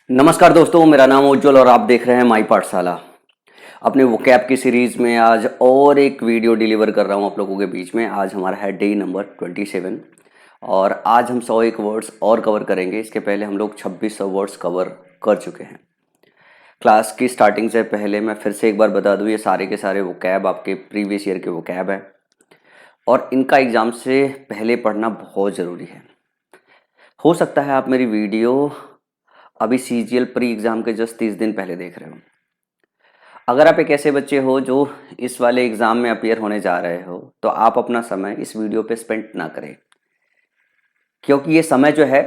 नमस्कार दोस्तों, मेरा नाम उज्ज्वल और आप देख रहे हैं माई पाठशाला। अपने वोकैब की सीरीज़ में आज और एक वीडियो डिलीवर कर रहा हूं आप लोगों के बीच में। आज हमारा है डे नंबर 27 और आज हम 101 वर्ड्स और कवर करेंगे। इसके पहले हम लोग 2600 वर्ड्स कवर कर चुके हैं। क्लास की स्टार्टिंग से पहले मैं फिर से एक बार बता दूं, ये सारे के सारे वोकैब आपके प्रीवियस ईयर के वोकैब हैं और इनका एग्ज़ाम से पहले पढ़ना बहुत ज़रूरी है। हो सकता है आप मेरी वीडियो अभी सीजीएल प्री एग्ज़ाम के जस्ट 30 दिन पहले देख रहे हो। अगर आप एक ऐसे बच्चे हो जो इस वाले एग्ज़ाम में अपीयर होने जा रहे हो, तो आप अपना समय इस वीडियो पे स्पेंड ना करें, क्योंकि ये समय जो है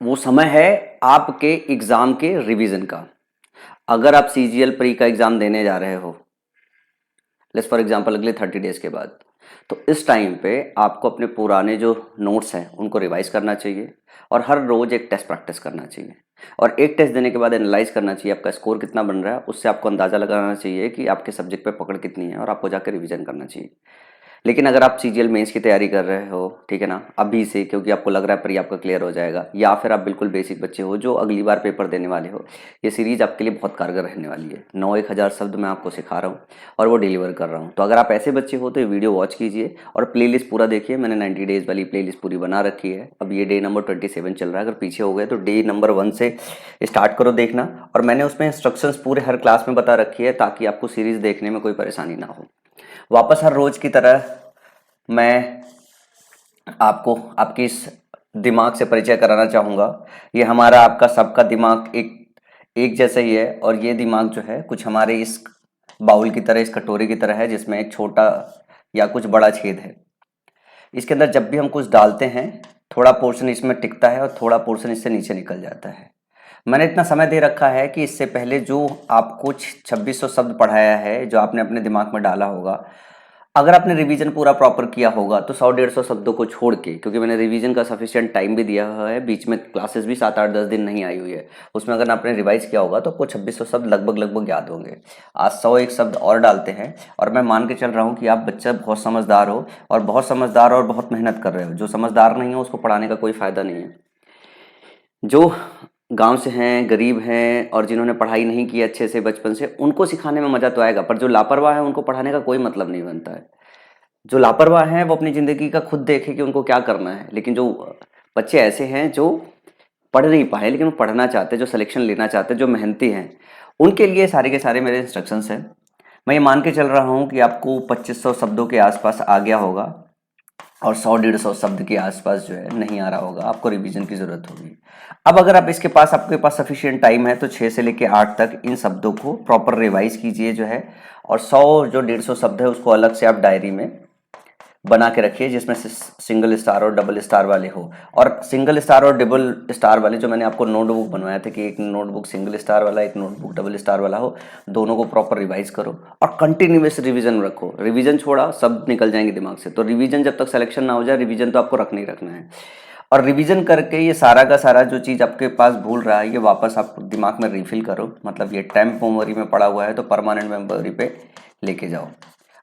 वो समय है आपके एग्ज़ाम के रिवीजन का। अगर आप सीजीएल प्री का एग्ज़ाम देने जा रहे हो, लेट्स फॉर एग्जांपल अगले 30 डेज़ के बाद, तो इस टाइम पे आपको अपने पुराने जो नोट्स हैं उनको रिवाइज करना चाहिए और हर रोज़ एक टेस्ट प्रैक्टिस करना चाहिए और एक टेस्ट देने के बाद एनालाइज करना चाहिए आपका स्कोर कितना बन रहा है। उससे आपको अंदाज़ा लगाना चाहिए कि आपके सब्जेक्ट पे पकड़ कितनी है और आपको जाकर रिवीजन करना चाहिए। लेकिन अगर आप सीजीएल मेंस की तैयारी कर रहे हो, ठीक है ना, अभी से, क्योंकि आपको लग रहा है प्री आपका क्लियर हो जाएगा, या फिर आप बिल्कुल बेसिक बच्चे हो जो अगली बार पेपर देने वाले हो, ये सीरीज़ आपके लिए बहुत कारगर रहने वाली है। 9-1000 शब्द मैं आपको सिखा रहा हूँ और वो डिलीवर कर रहा हूँ। तो अगर आप ऐसे बच्चे हो तो ये वीडियो वॉच कीजिए और प्लेलिस्ट पूरा देखिए। मैंने 90 डेज़ वाली प्लेलिस्ट पूरी बना रखी है। अब ये डे नंबर 27 चल रहा है। अगर पीछे हो गए तो डे नंबर 1 से स्टार्ट करो देखना, और मैंने उसमें इंस्ट्रक्शंस पूरे हर क्लास में बता रखी है ताकि आपको सीरीज़ देखने में कोई परेशानी ना हो। वापस हर रोज़ की तरह मैं आपको आपकी इस दिमाग से परिचय कराना चाहूँगा। ये हमारा आपका सबका दिमाग एक एक जैसा ही है और ये दिमाग जो है कुछ हमारे इस बाउल की तरह, इस कटोरी की तरह है जिसमें एक छोटा या कुछ बड़ा छेद है। इसके अंदर जब भी हम कुछ डालते हैं, थोड़ा पोर्शन इसमें टिकता है और थोड़ा पोर्शन इससे नीचे निकल जाता है। मैंने इतना समय दे रखा है कि इससे पहले जो आपको 2600 शब्द पढ़ाया है, जो आपने अपने दिमाग में डाला होगा, अगर आपने रिवीजन पूरा प्रॉपर किया होगा तो 100-150 शब्दों को छोड़ के, क्योंकि मैंने रिवीजन का सफिशिएंट टाइम भी दिया हुआ है, बीच में क्लासेस भी 7-8-10 दिन नहीं आई हुई है, उसमें अगर आपने रिवाइज किया होगा तो आपको 2600 शब्द लगभग याद होंगे। आज 101 शब्द और डालते हैं और मैं मान के चल रहा हूँ कि आप बच्चा बहुत समझदार हो और बहुत समझदार और बहुत मेहनत कर रहे हो। जो समझदार नहीं हो उसको पढ़ाने का कोई फ़ायदा नहीं है। जो गांव से हैं, गरीब हैं और जिन्होंने पढ़ाई नहीं की अच्छे से बचपन से, उनको सिखाने में मज़ा तो आएगा, पर जो लापरवाह है उनको पढ़ाने का कोई मतलब नहीं बनता है। जो लापरवाह हैं वो अपनी ज़िंदगी का खुद देखें कि उनको क्या करना है। लेकिन जो बच्चे ऐसे हैं जो पढ़ नहीं पाए लेकिन वो पढ़ना चाहते हैं, जो सिलेक्शन लेना चाहते हैं, जो मेहनती हैं, उनके लिए सारे के सारे मेरे इंस्ट्रक्शंस हैं। मैं ये मान के चल रहा हूँ कि आपको 2500 शब्दों के आसपास आ गया होगा और 100-150 शब्द के आसपास जो है नहीं आ रहा होगा, आपको रिवीजन की ज़रूरत होगी। अब अगर आप इसके पास आपके पास सफिशिएंट टाइम है तो 6 से लेके 8 तक इन शब्दों को प्रॉपर रिवाइज कीजिए जो है, और 100 जो 150 शब्द है उसको अलग से आप डायरी में बना के रखिए जिसमें से सिंगल स्टार और डबल स्टार वाले हो। और सिंगल स्टार और डबल स्टार वाले जो मैंने आपको नोटबुक बनवाया था कि एक नोटबुक सिंगल स्टार वाला, एक नोटबुक डबल स्टार वाला हो, दोनों को प्रॉपर रिवाइज करो और कंटिन्यूस रिवीजन रखो। रिवीजन छोड़ा सब निकल जाएंगे दिमाग से, तो रिवीजन जब तक सिलेक्शन ना हो जाए, रिवीजन तो आपको रखना ही रखना है। और रिवीजन करके ये सारा का सारा जो चीज़ आपके पास भूल रहा है ये वापस आप दिमाग में रिफिल करो। मतलब ये टेम्प मेमोरी में पड़ा हुआ है तो परमानेंट मेमोरी पे लेके जाओ।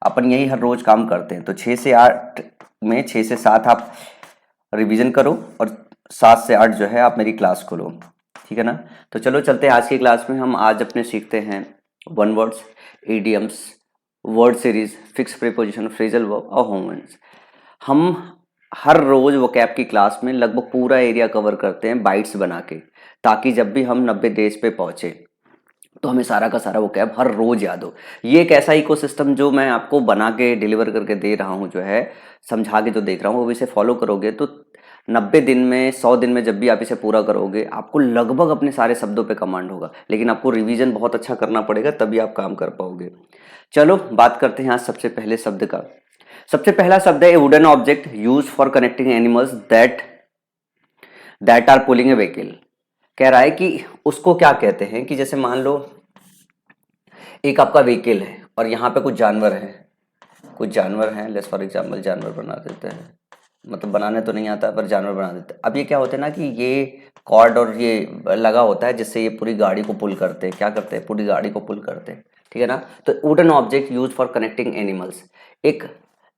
अपन यही हर रोज काम करते हैं। तो 6 से 8 में 6 से 7 आप रिवीजन करो और 7 से 8 जो है आप मेरी क्लास को लो, ठीक है ना। तो चलो चलते हैं आज की क्लास में। हम आज अपने सीखते हैं one words, idioms, word series, fix preposition, phrasal verb और होमवर्ड्स। हम हर रोज वोकैब की क्लास में लगभग पूरा एरिया कवर करते हैं बाइट्स बना के, ताकि जब भी हम 90 डेज पे पहुंचे तो हमें सारा का सारा वोकैब हर रोज याद हो। ये एक ऐसा इकोसिस्टम जो मैं आपको बना के डिलीवर करके दे रहा हूँ, जो है समझा के जो देख रहा हूँ, वो इसे फॉलो करोगे तो 90 दिन में, 100 दिन में जब भी आप इसे पूरा करोगे आपको लगभग अपने सारे शब्दों पे कमांड होगा। लेकिन आपको रिवीजन बहुत अच्छा करना पड़ेगा, तभी आप काम कर पाओगे। चलो बात करते हैं आज सबसे पहले शब्द का। सबसे पहला शब्द है a wooden object use for connecting animals that are pulling a vehicle. कह रहा है कि उसको क्या कहते हैं, कि जैसे मान लो एक आपका व्हीकल है और यहाँ पे कुछ जानवर हैं, लेट्स फॉर एग्जाम्पल जानवर बना देते हैं, मतलब बनाने तो नहीं आता पर जानवर बना देते हैं। अब ये क्या होता है ना कि ये कॉर्ड और ये लगा होता है जिससे ये पूरी गाड़ी को पुल करते हैं। क्या करते हैं? पूरी गाड़ी को पुल करते हैं, ठीक है ना। तो wooden object use for connecting animals, एक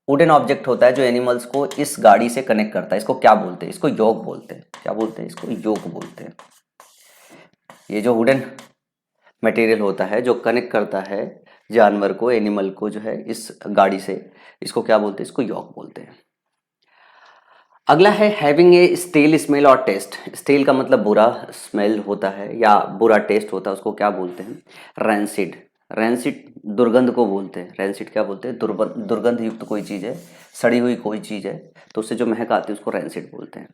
वुडन ऑब्जेक्ट होता है जो एनिमल्स को इस गाड़ी से कनेक्ट करता है, इसको क्या बोलते हैं? इसको योक बोलते हैं। क्या बोलते हैं? इसको योक बोलते हैं। ये जो वुडन मटेरियल होता है जो कनेक्ट करता है जानवर को, एनिमल को जो है इस गाड़ी से, इसको क्या बोलते हैं? इसको योक बोलते हैं। अगला है हैविंग ए स्टेल स्मेल और टेस्ट। स्टेल का मतलब बुरा स्मेल होता है या बुरा टेस्ट होता है, उसको क्या बोलते हैं? रैंसिड। रैंसिड दुर्गंध को बोलते हैं। रैंसिड क्या बोलते हैं? दुर्गंध युक्त कोई चीज़ है, सड़ी हुई कोई चीज़ है तो उससे जो महक आती है उसको रैंसिड बोलते हैं।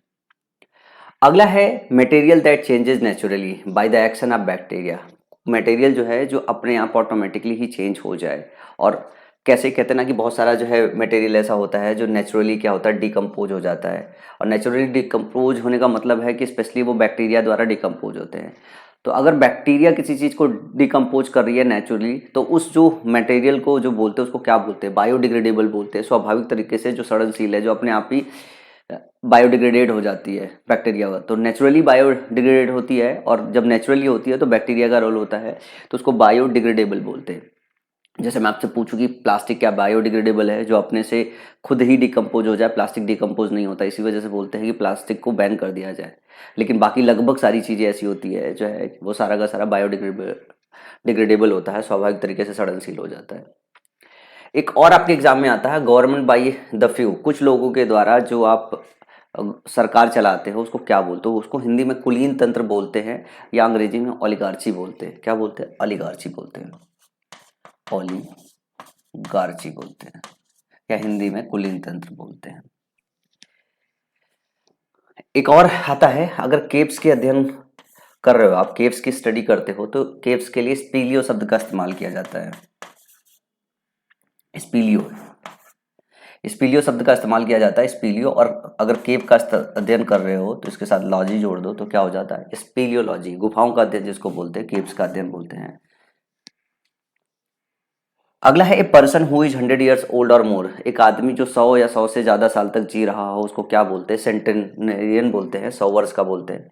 अगला है material that changes naturally by the action of bacteria. Material जो है जो अपने आप ऑटोमेटिकली ही चेंज हो जाए। और कैसे कहते हैं ना कि बहुत सारा जो है मटेरियल ऐसा होता है जो नेचुरली क्या होता है? डिकम्पोज हो जाता है। और नेचुरली डिकम्पोज होने का मतलब है कि स्पेशली वो बैक्टीरिया द्वारा डिकम्पोज होते हैं। तो अगर बैक्टीरिया किसी चीज़ को डिकम्पोज कर रही है नेचुरली, तो उस जो मटेरियल को जो बोलते हैं उसको क्या बोलते हैं? बायोडिग्रेडेबल बोलते हैं। स्वाभाविक तरीके से जो सड़नशील है, जो अपने आप ही बायोडिग्रेडेड हो जाती है बैक्टीरिया, तो नेचुरली बायोडिग्रेडेड होती है। और जब नेचुरली होती है तो बैक्टीरिया का रोल होता है, तो उसको बायोडिग्रेडेबल बोलते हैं। जैसे मैं आपसे पूछूं कि प्लास्टिक क्या बायोडिग्रेडेबल है? जो अपने से खुद ही डिकम्पोज हो जाए। प्लास्टिक डिकम्पोज नहीं होता, इसी वजह से बोलते हैं कि प्लास्टिक को बैन कर दिया जाए। लेकिन बाकी लगभग सारी चीज़ें ऐसी होती है जो है वो सारा का सारा बायोडिग्रेडेबल डिग्रेडेबल होता है, स्वाभाविक तरीके से सड़नशील हो जाता है। एक और आपके एग्जाम में आता है गवर्नमेंट बाई द फ्यू। कुछ लोगों के द्वारा जो आप सरकार चलाते हो उसको क्या बोलते हो? उसको हिंदी में कुलीन तंत्र बोलते हैं या अंग्रेजी में ओलिगार्ची बोलते हैं। क्या बोलते हैं? ओलिगार्ची बोलते हैं। ओलिगार्ची बोलते हैं या हिंदी में कुलीन तंत्र बोलते हैं। एक और आता है, अगर केव्स के अध्ययन कर रहे हो आप, केव्स की स्टडी करते हो, तो केव्स के लिए स्पीलियो शब्द का इस्तेमाल किया जाता है। स्पीलियो, स्पीलियो शब्द का इस्तेमाल किया जाता है। स्पीलियो, और अगर केव का अध्ययन कर रहे हो तो इसके साथ लॉजी जोड़ दो तो क्या हो जाता है? स्पीलियोलॉजी। गुफाओं का अध्ययन जिसको बोलते हैं, केव्स का अध्ययन बोलते हैं। अगला है a person who is 100 years old और मोर। एक आदमी जो 100 या 100 से ज़्यादा साल तक जी रहा हो उसको क्या बोलते हैं? सेंटेनेरियन बोलते हैं। 100 वर्ष का बोलते हैं।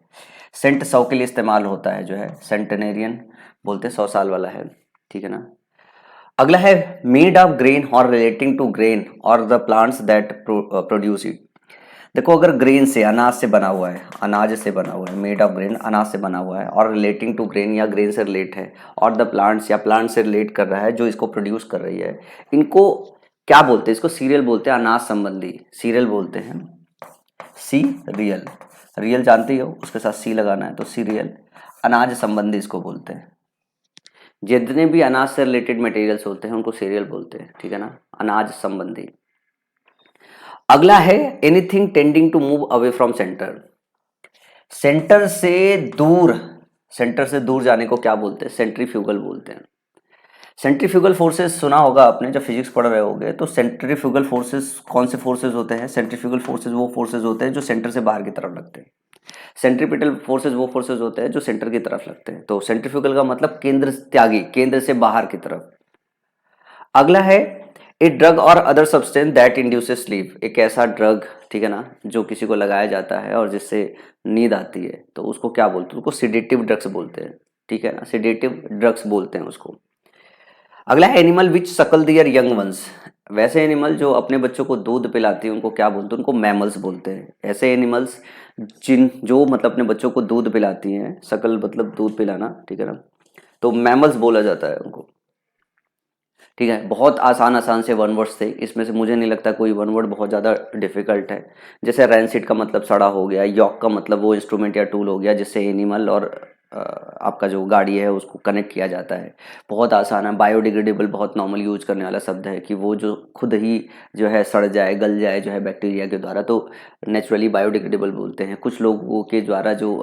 सेंट 100 के लिए इस्तेमाल होता है जो है, सेंटेनेरियन बोलते हैं, 100 साल वाला है। ठीक है ना? अगला है मेड ऑफ ग्रेन और रिलेटिंग टू ग्रेन और the plants that produce it. देखो, अगर ग्रेन से, अनाज से बना हुआ है, अनाज से बना हुआ है, मेड ऑफ ग्रेन अनाज से बना हुआ है, और रिलेटिंग टू ग्रेन या ग्रेन से रिलेट है, और द प्लांट्स या प्लांट से रिलेट कर रहा है जो इसको प्रोड्यूस कर रही है, इनको क्या बोलते हैं? इसको सीरियल बोलते हैं। अनाज संबंधी सीरियल बोलते हैं। सी रियल, रियल जानते ही हो, उसके साथ सी लगाना है तो सीरियल। अनाज संबंधी इसको बोलते हैं। जितने भी अनाज से रिलेटेड मटेरियल्स होते हैं उनको सीरियल बोलते हैं। ठीक है ना? अनाज संबंधी। अगला है anything tending to move away from centre. Centre से दूर, सेंटर से दूर जाने को क्या बोलते हैं? सेंट्रीफ्यूगल बोलते हैं। सेंट्रीफ्यूगल फोर्सेस सुना होगा आपने जब फिजिक्स पढ़ रहे होगे, तो सेंट्रीफ्यूगल फोर्सेस कौन से फोर्सेस होते हैं? सेंट्रीफ्यूगल फोर्सेस वो फोर्सेस होते हैं जो सेंटर से बाहर की तरफ लगते हैं। सेंट्रीपिटल फोर्सेस वो फोर्सेस होते हैं जो सेंटर की तरफ लगते हैं। तो सेंट्रीफ्यूगल का मतलब केंद्र त्यागी, केंद्र से बाहर की तरफ। अगला है ए ड्रग और other substance that induces sleep. एक ऐसा ड्रग, ठीक है ना, जो किसी को लगाया जाता है और जिससे नींद आती है, तो उसको क्या बोलते हैं? उसको सिडेटिव ड्रग्स बोलते हैं। ठीक है ना? सिडेटिव ड्रग्स बोलते हैं उसको। अगला है एनिमल विच सकल दियर यंग वंस। वैसे एनिमल जो अपने बच्चों को दूध पिलाती हैं उनको क्या बोलते हैं? उनको मैमल्स बोलते हैं। ऐसे एनिमल्स जो मतलब अपने बच्चों को दूध पिलाती हैं, सकल मतलब दूध पिलाना, ठीक है ना, तो मैमल्स बोला जाता है उनको। ठीक है? बहुत आसान आसान से वन वर्ड्स थे, इसमें से मुझे नहीं लगता कोई वन वर्ड बहुत ज़्यादा डिफिकल्ट है। जैसे रैनसिड का मतलब सड़ा हो गया, यॉक का मतलब वो इंस्ट्रूमेंट या टूल हो गया जिससे एनिमल और आपका जो गाड़ी है उसको कनेक्ट किया जाता है। बहुत आसान है। बायोडिग्रेडेबल बहुत नॉर्मल यूज करने वाला शब्द है कि वो जो खुद ही जो है सड़ जाए, गल जाए जो है बैक्टीरिया के द्वारा, तो नेचुरली बायोडिग्रेडेबल बोलते हैं। कुछ लोगों के द्वारा जो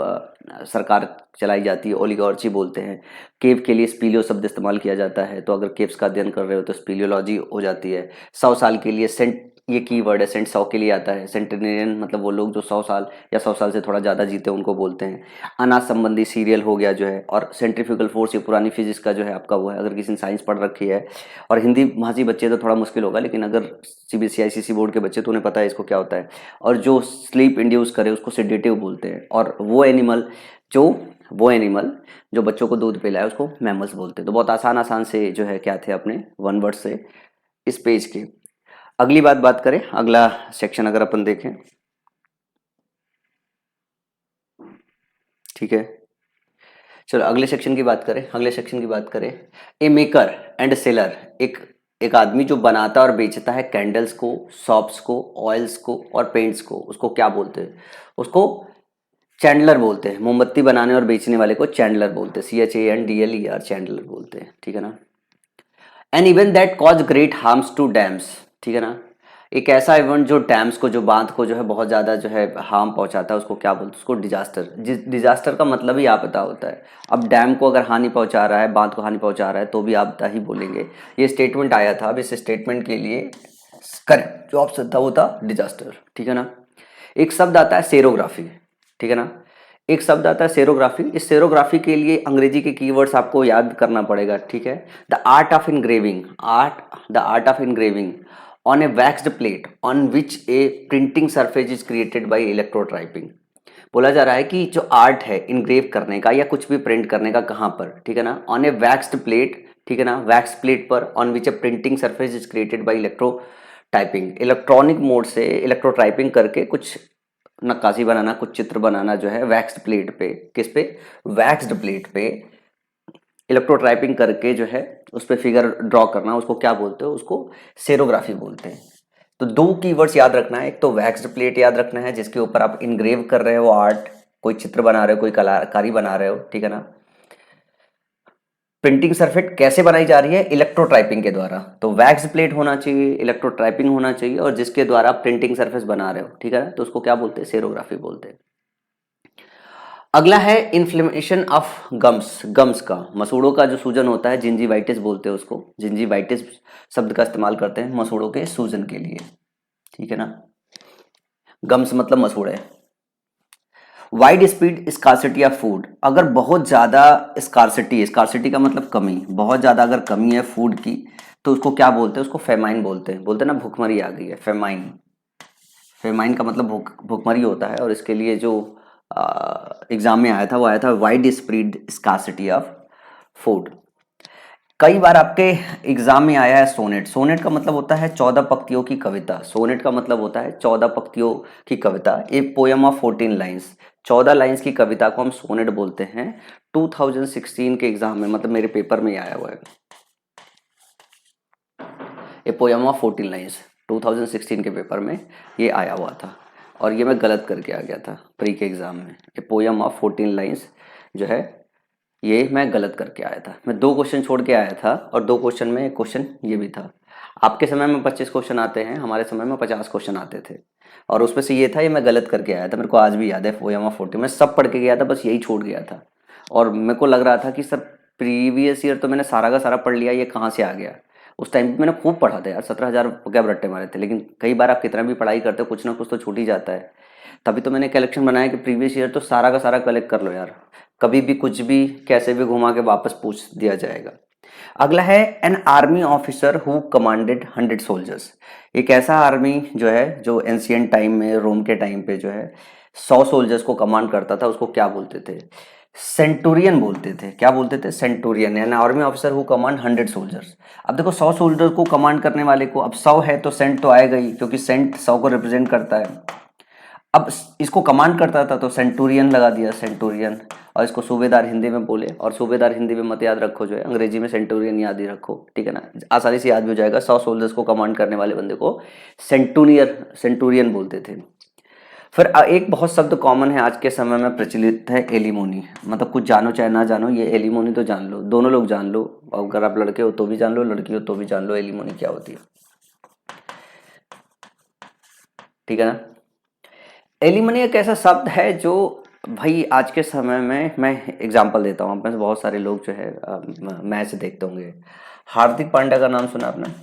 सरकार चलाई जाती है ओलिगार्ची बोलते हैं। केव के लिए स्पीलियो शब्द इस्तेमाल किया जाता है, तो अगर केव्स का अध्ययन कर रहे हो तो स्पीलियोलॉजी हो जाती है। 100 साल के लिए सेंट, ये कीवर्ड है, सेंट 100 के लिए आता है। सेंटेनेरियन मतलब वो लोग जो 100 साल या 100 साल से थोड़ा ज़्यादा जीते उनको बोलते हैं। अनाज संबंधी सीरियल हो गया जो है, और सेंट्रीफ्यूगल फोर्स ये पुरानी फिजिक्स का जो है आपका वो है, अगर किसी ने साइंस पढ़ रखी है। और हिंदी भाषी बच्चे तो थोड़ा मुश्किल होगा, लेकिन अगर सीबीएसई आईसीएसई बोर्ड के बच्चे तो उन्हें पता है इसको क्या होता है। और जो स्लीप इंड्यूस करे उसको सेडेटिव बोलते हैं। और वो एनिमल जो बच्चों को दूध पिलाए उसको मैमल्स बोलते हैं। तो बहुत आसान आसान से जो है क्या थे अपने वन वर्ड से इस पेज के। अगली बात करें, अगला सेक्शन अगर अपन देखें, ठीक है। चलो अगले सेक्शन की बात करें, अगले सेक्शन की बात करें। ए मेकर एंड सेलर, एक एक आदमी जो बनाता और बेचता है कैंडल्स को, सॉप्स को, ऑयल्स को और पेंट्स को, उसको क्या बोलते हैं? उसको चैंडलर बोलते हैं। मोमबत्ती बनाने और बेचने वाले को चैंडलर बोलते हैं, CHANDLER, चैंडलर बोलते हैं, ठीक है ना। An event that cause great harms to dams, ठीक है ना। एक ऐसा इवेंट जो डैम्स को, जो बांध को जो है बहुत ज़्यादा जो है हार्म पहुंचाता है, उसको क्या बोलते हैं? उसको डिजास्टर। डिजास्टर का मतलब ही आपदा होता है। अब डैम को अगर हानि पहुंचा रहा है, बांध को हानि पहुंचा रहा है, तो भी आपदा ही बोलेंगे। ये स्टेटमेंट आया था, अब इस स्टेटमेंट के लिए करेक्ट जो ऑप्शन था वो था डिजास्टर, ठीक है ना। एक शब्द आता है सेरोग्राफी, ठीक है ना। एक शब्द आता है सेरोग्राफी। इस सेरोग्राफी के लिए अंग्रेजी के कीवर्ड्स आपको याद करना पड़ेगा, ठीक है। The art of engraving, the art of engraving on a waxed plate on which a printing surface is created by electrotyping. बोला जा रहा है कि जो आर्ट है इनग्रेव करने का या कुछ भी प्रिंट करने का, कहाँ पर, ठीक है ना, ऑन ए वैक्स्ड प्लेट, ठीक है ना, वैक्स प्लेट पर, on which a printing surface is created by electro typing, electronic mode से इलेक्ट्रो टाइपिंग करके कुछ नक्काशी बनाना, कुछ चित्र बनाना जो है वैक्स्ड प्लेट पे, किस पे? वैक्स्ड प्लेट पे इलेक्ट्रो टाइपिंग करके जो है उस पर फिगर ड्रॉ करना, उसको क्या बोलते हो? उसको सेरोग्राफी बोलते हैं। तो दो कीवर्ड्स याद रखना है, एक तो वैक्स्ड प्लेट याद रखना है जिसके ऊपर आप इनग्रेव कर रहे हो आर्ट, कोई चित्र बना रहे हो, कोई कलाकारी बना रहे हो, ठीक है ना। प्रिंटिंग सरफेस कैसे बनाई जा रही है? इलेक्ट्रोटाइपिंग के द्वारा। तो वैक्स प्लेट होना चाहिए, इलेक्ट्रोटाइपिंग होना चाहिए, और जिसके द्वारा आप प्रिंटिंग सरफेस बना रहे हो, ठीक है ना, तो उसको क्या बोलते हैं? सेरोग्राफी बोलते हैं। अगला है इन्फ्लेमेशन ऑफ गम्स, गम्स का, मसूड़ों का जो सूजन होता है, जिंजीवाइटिस बोलते हैं उसको। जिंजीवाइटिस शब्द का इस्तेमाल करते हैं मसूड़ों के सूजन के लिए, ठीक है ना। गम्स मतलब मसूड़े। Widespread scarcity of food, अगर बहुत ज़्यादा स्कार्सिटी, स्कार्सिटी का मतलब कमी, बहुत ज़्यादा अगर कमी है फूड की, तो उसको क्या बोलते हैं? उसको फेमाइन बोलते हैं। बोलते हैं ना भूखमरी आ गई है, फेमाइन। फेमाइन का मतलब भूखमरी होता है, और इसके लिए जो एग्जाम में आया था वो आया था wide spread scarcity of food. कई बार आपके एग्जाम में आया है सोनेट। सोनेट का मतलब होता है 14 पंक्तियों की कविता। सोनेट का मतलब होता है 14 पंक्तियों की कविता, a poem of 14 lines. 14 lines की कविता को हम सोनेट बोलते हैं। 2016 के एग्जाम में, मतलब मेरे पेपर में आया हुआ है, ए पोयम ऑफ 14 लाइन्स 2016 के पेपर में ये आया हुआ था, और ये मैं गलत करके आ गया था प्री के एग्जाम में। ए पोयम ऑफ 14 लाइन्स जो है ये मैं गलत करके आया था। मैं 2 क्वेश्चन छोड़ के आया था, और 2 क्वेश्चन में एक क्वेश्चन ये भी था। आपके समय में 25 क्वेश्चन आते हैं, हमारे समय में 50 क्वेश्चन आते थे, और उसमें से ये था, ये मैं गलत करके आया था। मेरे को आज भी याद है, पोयम ऑफ 14 मैं सब पढ़ के गया था, बस यही छूट गया था। और मेरे को लग रहा था कि सर प्रीवियस ईयर तो मैंने सारा का सारा पढ़ लिया, ये कहाँ से आ गया। उस टाइम पे मैंने खूब पढ़ा था यार, 17,000 क्या रट्टे मारे थे। लेकिन कई बार आप कितना भी पढ़ाई करते हो, कुछ ना कुछ तो छूट ही जाता है। तभी तो मैंने कलेक्शन बनाया कि प्रीवियस ईयर तो सारा का सारा कलेक्ट कर लो यार, कभी भी कुछ भी कैसे भी घुमा के वापस पूछ दिया जाएगा। अगला है an army officer who commanded 100 soldiers. एक ऐसा आर्मी जो है जो एंशियंट टाइम में, रोम के टाइम पे जो है 100 सोल्जर्स को कमांड करता था, उसको क्या बोलते थे? सेंटूरियन बोलते थे। क्या बोलते थे? सेंटूरियन, यानी army officer who command 100 soldiers. अब देखो 100 सोल्जर को कमांड करने वाले को, अब 100 है तो सेंट तो आएगा ही, क्योंकि सेंट 100 को रिप्रेजेंट करता है। अब इसको कमांड करता था तो सेंटूरियन लगा दिया, सेंटूरियन। और इसको सूबेदार हिंदी में बोले, और सूबेदार हिंदी में मत याद रखो, जो है अंग्रेजी में सेंटूरियन याद ही रखो, ठीक है ना, आसानी से याद भी हो जाएगा। 100 सोल्जर्स को कमांड करने वाले बंदे को सेंटूरियन बोलते थे। फिर एक बहुत शब्द कॉमन है आज के समय में प्रचलित है, एलिमोनी। मतलब कुछ जानो चाहे ना जानो, ये एलिमोनी तो जान लो, दोनों लोग जान लो। अगर आप लड़के हो तो भी जान लो, लड़की हो तो भी जान लो एलिमोनी क्या होती है, ठीक है ना। एलिमनी एक ऐसा शब्द है जो भाई आज के समय में, मैं एग्जांपल देता हूँ, आप में से बहुत सारे लोग जो है मैच देखते होंगे। हार्दिक पांड्या का नाम सुना आपने?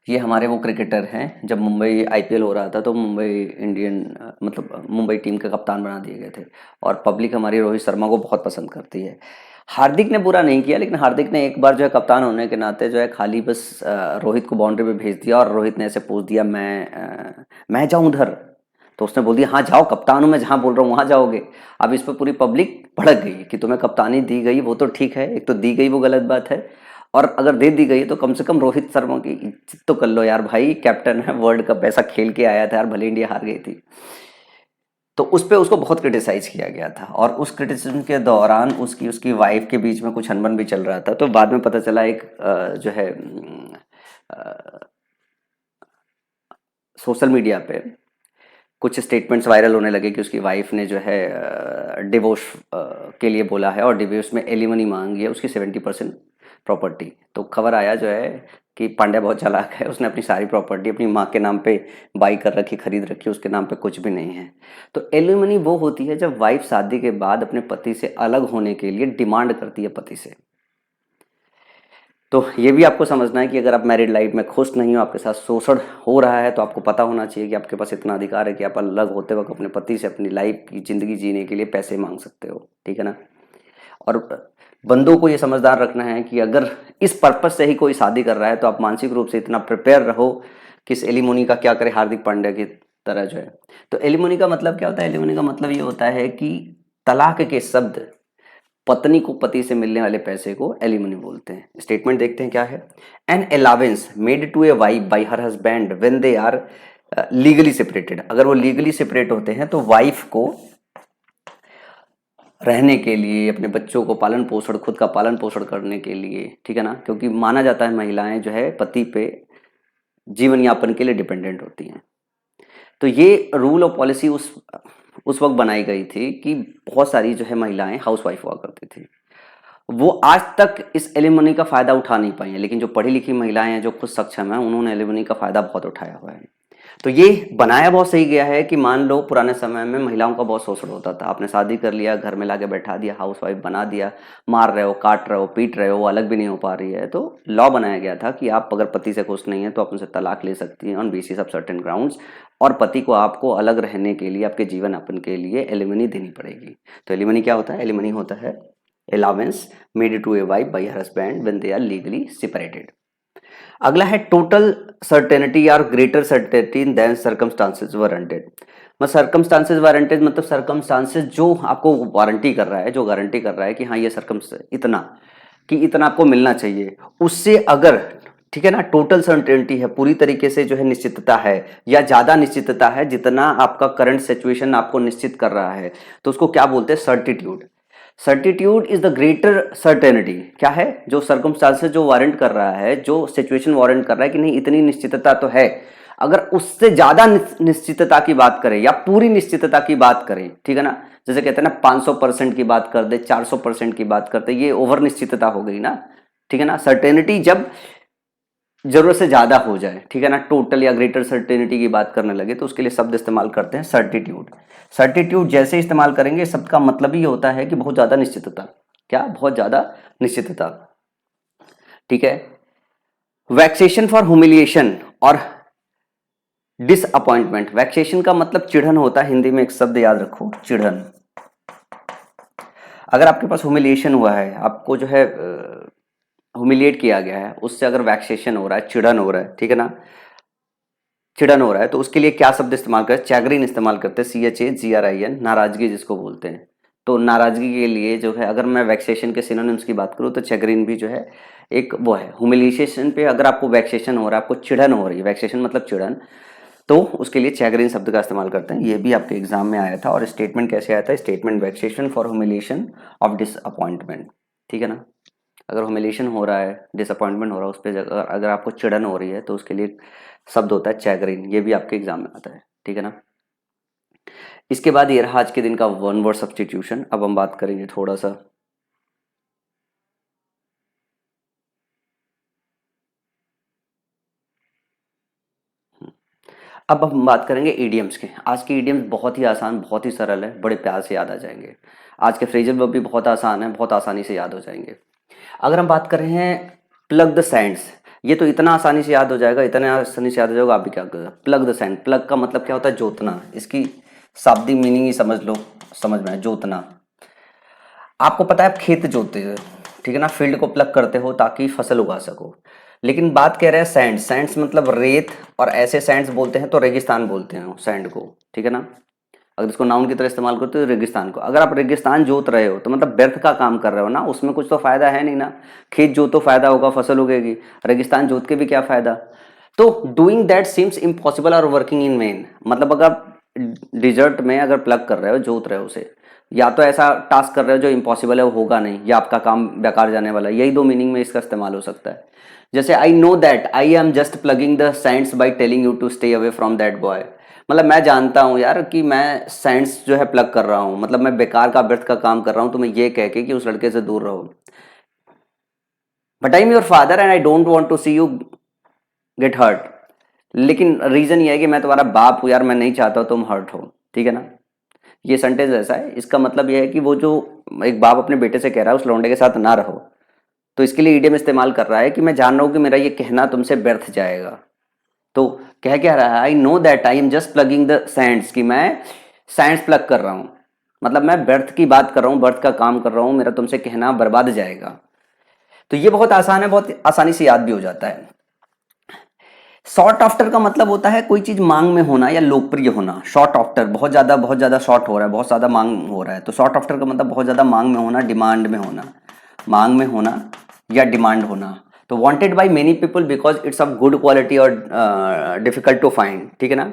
ये हमारे वो क्रिकेटर हैं, जब मुंबई आईपीएल हो रहा था तो मुंबई इंडियन मतलब मुंबई टीम के कप्तान बना दिए गए थे, और पब्लिक हमारी रोहित शर्मा को बहुत पसंद करती है। हार्दिक ने बुरा नहीं किया, लेकिन हार्दिक ने एक बार जो है कप्तान होने के नाते जो है खाली बस रोहित को बाउंड्री पे भेज दिया, और रोहित ने ऐसे पूछ दिया, मैं जाऊं उधर? तो उसने बोल दिया हाँ जाओ, कप्तान हूं मैं, जहां बोल रहा हूँ वहां जाओगे। अब इस पर पूरी पब्लिक भड़क गई कि तुम्हें कप्तानी दी गई वो तो ठीक है, एक तो दी गई वो गलत बात है, और अगर दे दी गई तो कम से कम रोहित शर्मा की इज्जत तो कर लो यार भाई, कैप्टन है, वर्ल्ड कप ऐसा खेल के आया था यार, भले इंडिया हार गई थी। तो उस पे उसको बहुत क्रिटिसाइज किया गया था, और उस क्रिटिसिज्म के दौरान उसकी उसकी वाइफ के बीच में कुछ अनबन भी चल रहा था। तो बाद में पता चला एक जो है सोशल मीडिया पे कुछ स्टेटमेंट्स वायरल होने लगे कि उसकी वाइफ ने जो है डिवोर्स के लिए बोला है, और डिवोर्स में एलिमनी मांगी है उसकी 70% प्रॉपर्टी। तो खबर आया जो है कि पांड्या बहुत चालाक है, उसने अपनी सारी प्रॉपर्टी अपनी माँ के नाम पे बाई कर रखी, खरीद रखी, उसके नाम पे कुछ भी नहीं है। तो एलिमनी वो होती है जब वाइफ शादी के बाद अपने पति से अलग होने के लिए डिमांड करती है पति से। तो ये भी आपको समझना है कि अगर आप मैरिड लाइफ में खुश नहीं हो, आपके साथ शोषण हो रहा है, तो आपको पता होना चाहिए कि आपके पास इतना अधिकार है कि आप अलग होते वक्त अपने पति से अपनी लाइफ की ज़िंदगी जीने के लिए पैसे मांग सकते हो, ठीक है ना। और बंदों को ये समझदार रखना है कि अगर इस पर्पज से ही कोई शादी कर रहा है तो आप मानसिक रूप से इतना प्रिपेयर रहो कि इस एलिमोनी का क्या करे हार्दिक पांड्या की तरह जो है। तो एलिमोनी का मतलब क्या होता है? एलिमोनी का मतलब ये होता है कि तलाक के शब्द पत्नी को पति से मिलने वाले पैसे को एलिमनी बोलते हैं। स्टेटमेंट देखते हैं क्या है। An allowance made to a wife by her husband when they are legally separated. अगर वो लीगली सेपरेट होते हैं तो वाइफ को रहने के लिए, अपने बच्चों को पालन पोषण, खुद का पालन पोषण करने के लिए, ठीक है ना, क्योंकि माना जाता है महिलाएं जो है पति पे जीवन यापन के लिए डिपेंडेंट होती हैं। तो ये रूल और पॉलिसी उस वक्त बनाई गई थी कि बहुत सारी जो है महिलाएं हाउसवाइफ हुआ करती थी। वो आज तक इस एलिमनी का फायदा उठा नहीं पाई हैं, लेकिन जो पढ़ी लिखी महिलाएं हैं जो खुद सक्षम हैं उन्होंने एलिमनी का फायदा बहुत उठाया हुआ है। तो ये बनाया बहुत सही गया है कि मान लो पुराने समय में महिलाओं का बहुत शोषण होता था, आपने शादी कर लिया, घर में लाके बैठा दिया, हाउसवाइफ बना दिया, मार रहे हो, काट रहे हो, पीट रहे हो, वो अलग भी नहीं हो पा रही है। तो लॉ बनाया गया था कि आप अगर पति से खुश नहीं है तो आप उनसे तलाक ले सकती हैं on basis of certain grounds, और पति को आपको अलग रहने के लिए, आपके जीवन यापन के लिए एलिमनी देनी पड़ेगी। तो एलिमनी क्या होता है? एलिमनी होता है allowance made to a wife by her husband when they are legally separated। अगला है टोटल सर्टेनिटी और greater certainty than circumstances warranted. मतलब सर्कमस्टांसेस वारंटेड मतलब सर्कमस्टांसेस जो आपको वारंटी कर रहा है, जो गारंटी कर रहा है कि हाँ ये इतना कि इतना आपको मिलना चाहिए, उससे अगर, ठीक है ना, टोटल सर्टेनिटी है, पूरी तरीके से जो है निश्चितता है, या ज्यादा निश्चितता है जितना आपका करंट सिचुएशन आपको निश्चित कर रहा है, तो उसको क्या बोलते हैं? Certitude. Certitude is the greater certainty. क्या है? जो सर्कमस्टांसेस जो वारंट कर रहा है, जो सिचुएशन वारंट कर रहा है कि नहीं इतनी निश्चितता तो है, अगर उससे ज्यादा निश्चितता की बात करें या पूरी निश्चितता की बात करें, ठीक है ना, जैसे कहते हैं ना 500% की बात कर दे, 400% की बात करते, ये ओवर निश्चितता हो गई ना, ठीक है ना। सर्टेनिटी जब जरूरत से ज्यादा हो जाए, ठीक है ना, टोटल या ग्रेटर सर्टेनिटी की बात करने लगे, तो उसके लिए शब्द इस्तेमाल करते हैं सर्टिट्यूड। सर्टिट्यूड जैसे इस्तेमाल करेंगे, शब्द का मतलब ही होता है कि बहुत ज्यादा निश्चितता। क्या? बहुत ज्यादा निश्चितता, ठीक है। वैक्सेशन फॉर ह्यूमिलिएशन और डिसअपॉइंटमेंट। वैक्सेशन का मतलब चिढ़न होता है, हिंदी में एक शब्द याद रखो, चिढ़न। अगर आपके पास ह्यूमिलिएशन हुआ है, आपको जो है ह्यूमिलिएट किया गया है, उससे अगर वैक्सेशन हो रहा है, चिढ़न हो रहा है, ठीक है ना, चिढ़न हो रहा है, तो उसके लिए क्या शब्द इस्तेमाल करते हैं? चैग्रीन इस्तेमाल करते हैं, CHAGRIN, नाराजगी जिसको बोलते हैं। तो नाराजगी के लिए जो है, अगर मैं वैक्सेशन के सिनोनिम्स की बात करूँ तो चैग्रीन भी जो है एक वो है। ह्यूमिलिएशन पे अगर आपको वैक्सेशन हो रहा है, आपको चिढ़न हो रही है, वैक्सेशन मतलब चिढ़न, तो उसके लिए चैग्रीन शब्द का इस्तेमाल करते हैं। ये भी आपके एग्जाम में आया था। और स्टेटमेंट कैसे आया था? Statement vexation for humiliation of disappointment, ठीक है ना। अगर ह्यूमिलिएशन हो रहा है, डिसअपॉइंटमेंट हो रहा है, उस पर अगर आपको चिढ़न हो रही है तो उसके लिए शब्द होता है चैग्रीन। ये भी आपके एग्जाम में आता है, ठीक है ना। इसके बाद ये रहा आज के दिन का वन वर्ड सब्स्टिट्यूशन। अब हम बात करेंगे थोड़ा सा अब हम बात करेंगे ईडियम्स के। आज के ईडियम्स बहुत ही आसान, बहुत ही सरल है, बड़े प्यार से याद आ जाएंगे। आज के फ्रेजल वर्ब भी बहुत आसान है, बहुत आसानी से याद हो जाएंगे। अगर हम बात कर रहे हैं प्लग द सैंड्स, ये तो इतना आसानी से याद हो जाएगा, इतना आसानी से याद हो जाएगा, आप भी क्या करोगे? प्लग द सैंड, प्लग का मतलब क्या होता है? जोतना। इसकी शाब्दिक मीनिंग ही समझ लो, समझ में आए, जोतना। आपको पता है आप खेत जोतते हो, ठीक है ना, फील्ड को प्लग करते हो ताकि फसल उगा सको। लेकिन बात कह रहे हैं सैंड, सैंड्स मतलब रेत, और ऐसे सैंड्स बोलते हैं तो रेगिस्तान बोलते हैं सैंड को, ठीक है ना। अगर इसको नाउन की तरह इस्तेमाल करते हो तो रेगिस्तान को, अगर आप रेगिस्तान जोत रहे हो तो मतलब व्यर्थ का काम कर रहे हो ना, उसमें कुछ तो फायदा है नहीं ना। खेत जोतो फायदा होगा, फसल उगेगी, रेगिस्तान जोत के भी क्या फायदा। तो डूइंग दैट सीम्स इम्पॉसिबल और वर्किंग इन वेन, मतलब अगर आप डिजर्ट में अगर प्लग कर रहे हो, जोत रहे हो उसे, या तो ऐसा टास्क कर रहे हो जो इम्पॉसिबल है, वो होगा नहीं, या आपका काम बेकार जाने वाला है। यही दो मीनिंग में इसका इस्तेमाल हो सकता है। जैसे I know that I am just plugging the sands by telling you to stay away from that boy, मतलब मैं जानता हूँ यार कि मैं सैंड्स जो है प्लग कर रहा हूँ, मतलब मैं बेकार का व्यर्थ का काम कर रहा हूँ, तो मैं ये कह के कि उस लड़के से दूर रहो। But I am your father and I don't want to see you get hurt, लेकिन रीजन ये है कि मैं तुम्हारा बाप हूँ यार, मैं नहीं चाहता तुम हर्ट हो, ठीक है ना। ये सेंटेंस ऐसा है, इसका मतलब ये है कि वो जो एक बाप अपने बेटे से कह रहा है उस लौंडे के साथ ना रहो, तो इसके लिए ईडियम इस्तेमाल कर रहा है कि मैं जान रहा हूँ कि मेरा ये कहना तुमसे व्यर्थ जाएगा। तो कह क्या रहा है, आई know that I am just plugging the Sands, कि मैं सैंड्स प्लग कर रहा हूँ, मतलब मैं व्यर्थ की बात कर रहा हूँ, व्यर्थ का काम कर रहा हूँ, मेरा तुमसे कहना बर्बाद जाएगा। तो ये बहुत आसान है, बहुत आसानी से याद भी हो जाता है। शॉर्ट आफ्टर का मतलब होता है कोई चीज मांग में होना या लोकप्रिय होना। शॉर्ट आफ्टर बहुत ज्यादा शॉर्ट हो रहा है, बहुत ज्यादा मांग हो रहा है, तो शॉर्ट आफ्टर का मतलब बहुत ज्यादा मांग में होना, डिमांड में होना, मांग में होना या डिमांड होना। तो wanted by many people because it's of good quality और डिफिकल्ट टू फाइंड, ठीक है ना।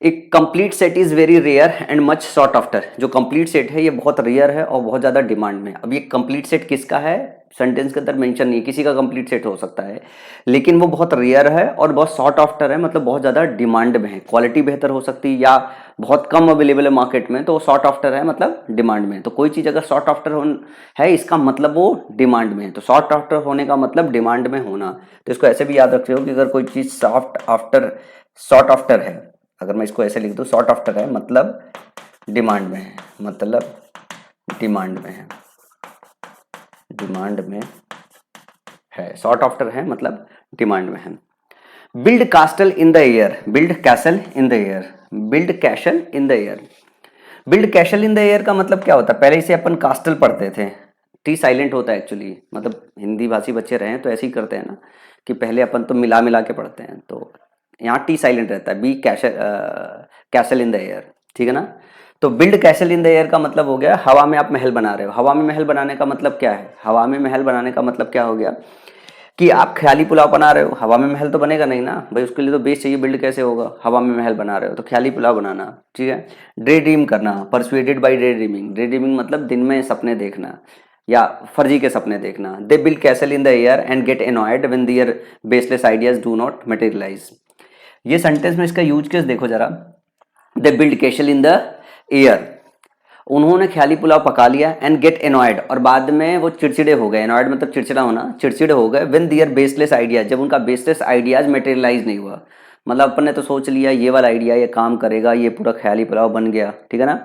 एक complete set is very rare and much sought after, जो कंप्लीट सेट है ये बहुत रेयर है और बहुत ज़्यादा डिमांड में है। अब ये कंप्लीट सेट किसका है, सेंटेंस के अंदर मेंशन नहीं है, किसी का कंप्लीट सेट हो सकता है, लेकिन वो बहुत रेयर है और बहुत सॉट आफ्टर है, मतलब बहुत ज़्यादा डिमांड में है। क्वालिटी बेहतर हो सकती है या बहुत कम अवेलेबल है मार्केट में, तो वो सॉट आफ्टर है, मतलब डिमांड में है। तो कोई चीज़ अगर सॉट आफ्टर है, इसका मतलब वो डिमांड में है। तो सॉट आफ्टर होने का मतलब डिमांड में होना। तो इसको ऐसे भी याद रखते हो कि अगर कोई चीज़ सॉट आफ्टर है, अगर मैं इसको ऐसे लिख दूँ, सॉट आफ्टर है मतलब डिमांड में है, मतलब डिमांड में है, डिमांड में है, सॉट आफ्टर है मतलब डिमांड में है। Build कास्टल in the air, build castle in the air, build castle in the air. Build castle in the air का मतलब क्या होता है, पहले इसे अपन कास्टल पढ़ते थे, टी साइलेंट होता है एक्चुअली, मतलब हिंदी भाषी बच्चे रहे हैं तो ऐसे ही करते हैं ना, कि पहले अपन तो मिला मिला के पढ़ते हैं, तो यहाँ टी साइलेंट रहता है, be castle in the air, ठीक है ना। तो build castle in the air का मतलब हो गया हवा में आप महल बना रहे हो। हवा में महल बनाने का मतलब क्या है, हवा में महल बनाने का मतलब क्या हो गया कि आप ख्याली पुलाव बना रहे हो, हवा में महल तो बनेगा नहीं ना भाई, उसके लिए तो बेस चाहिए, बिल्ड कैसे होगा, हवा में महल बना रहे हो तो ख्याली पुलाव बनाना, ठीक है। ड्रे ड्रीम करना, persuaded by daydreaming, daydreaming मतलब दिन में सपने देखना या फर्जी के सपने देखना। They build castle in the air and get annoyed when their baseless ideas do not materialise. ये सेंटेंस में इसका यूज केस देखो जरा, they build castle in the air, उन्होंने ख्याली पुलाव पका लिया, एंड गेट एनॉयड और बाद में वो चिड़चिड़े हो गए, एनॉयड मतलब चिड़चिड़ा होना, चिड़चिड़े हो गए, व्हेन देयर बेसलेस आइडियाज, जब उनका बेसलेस आइडियाज मटेरियलाइज नहीं हुआ, मतलब अपन ने तो सोच लिया ये वाला आइडिया ये काम करेगा, ये पूरा ख्याली पुलाव बन गया, ठीक है ना,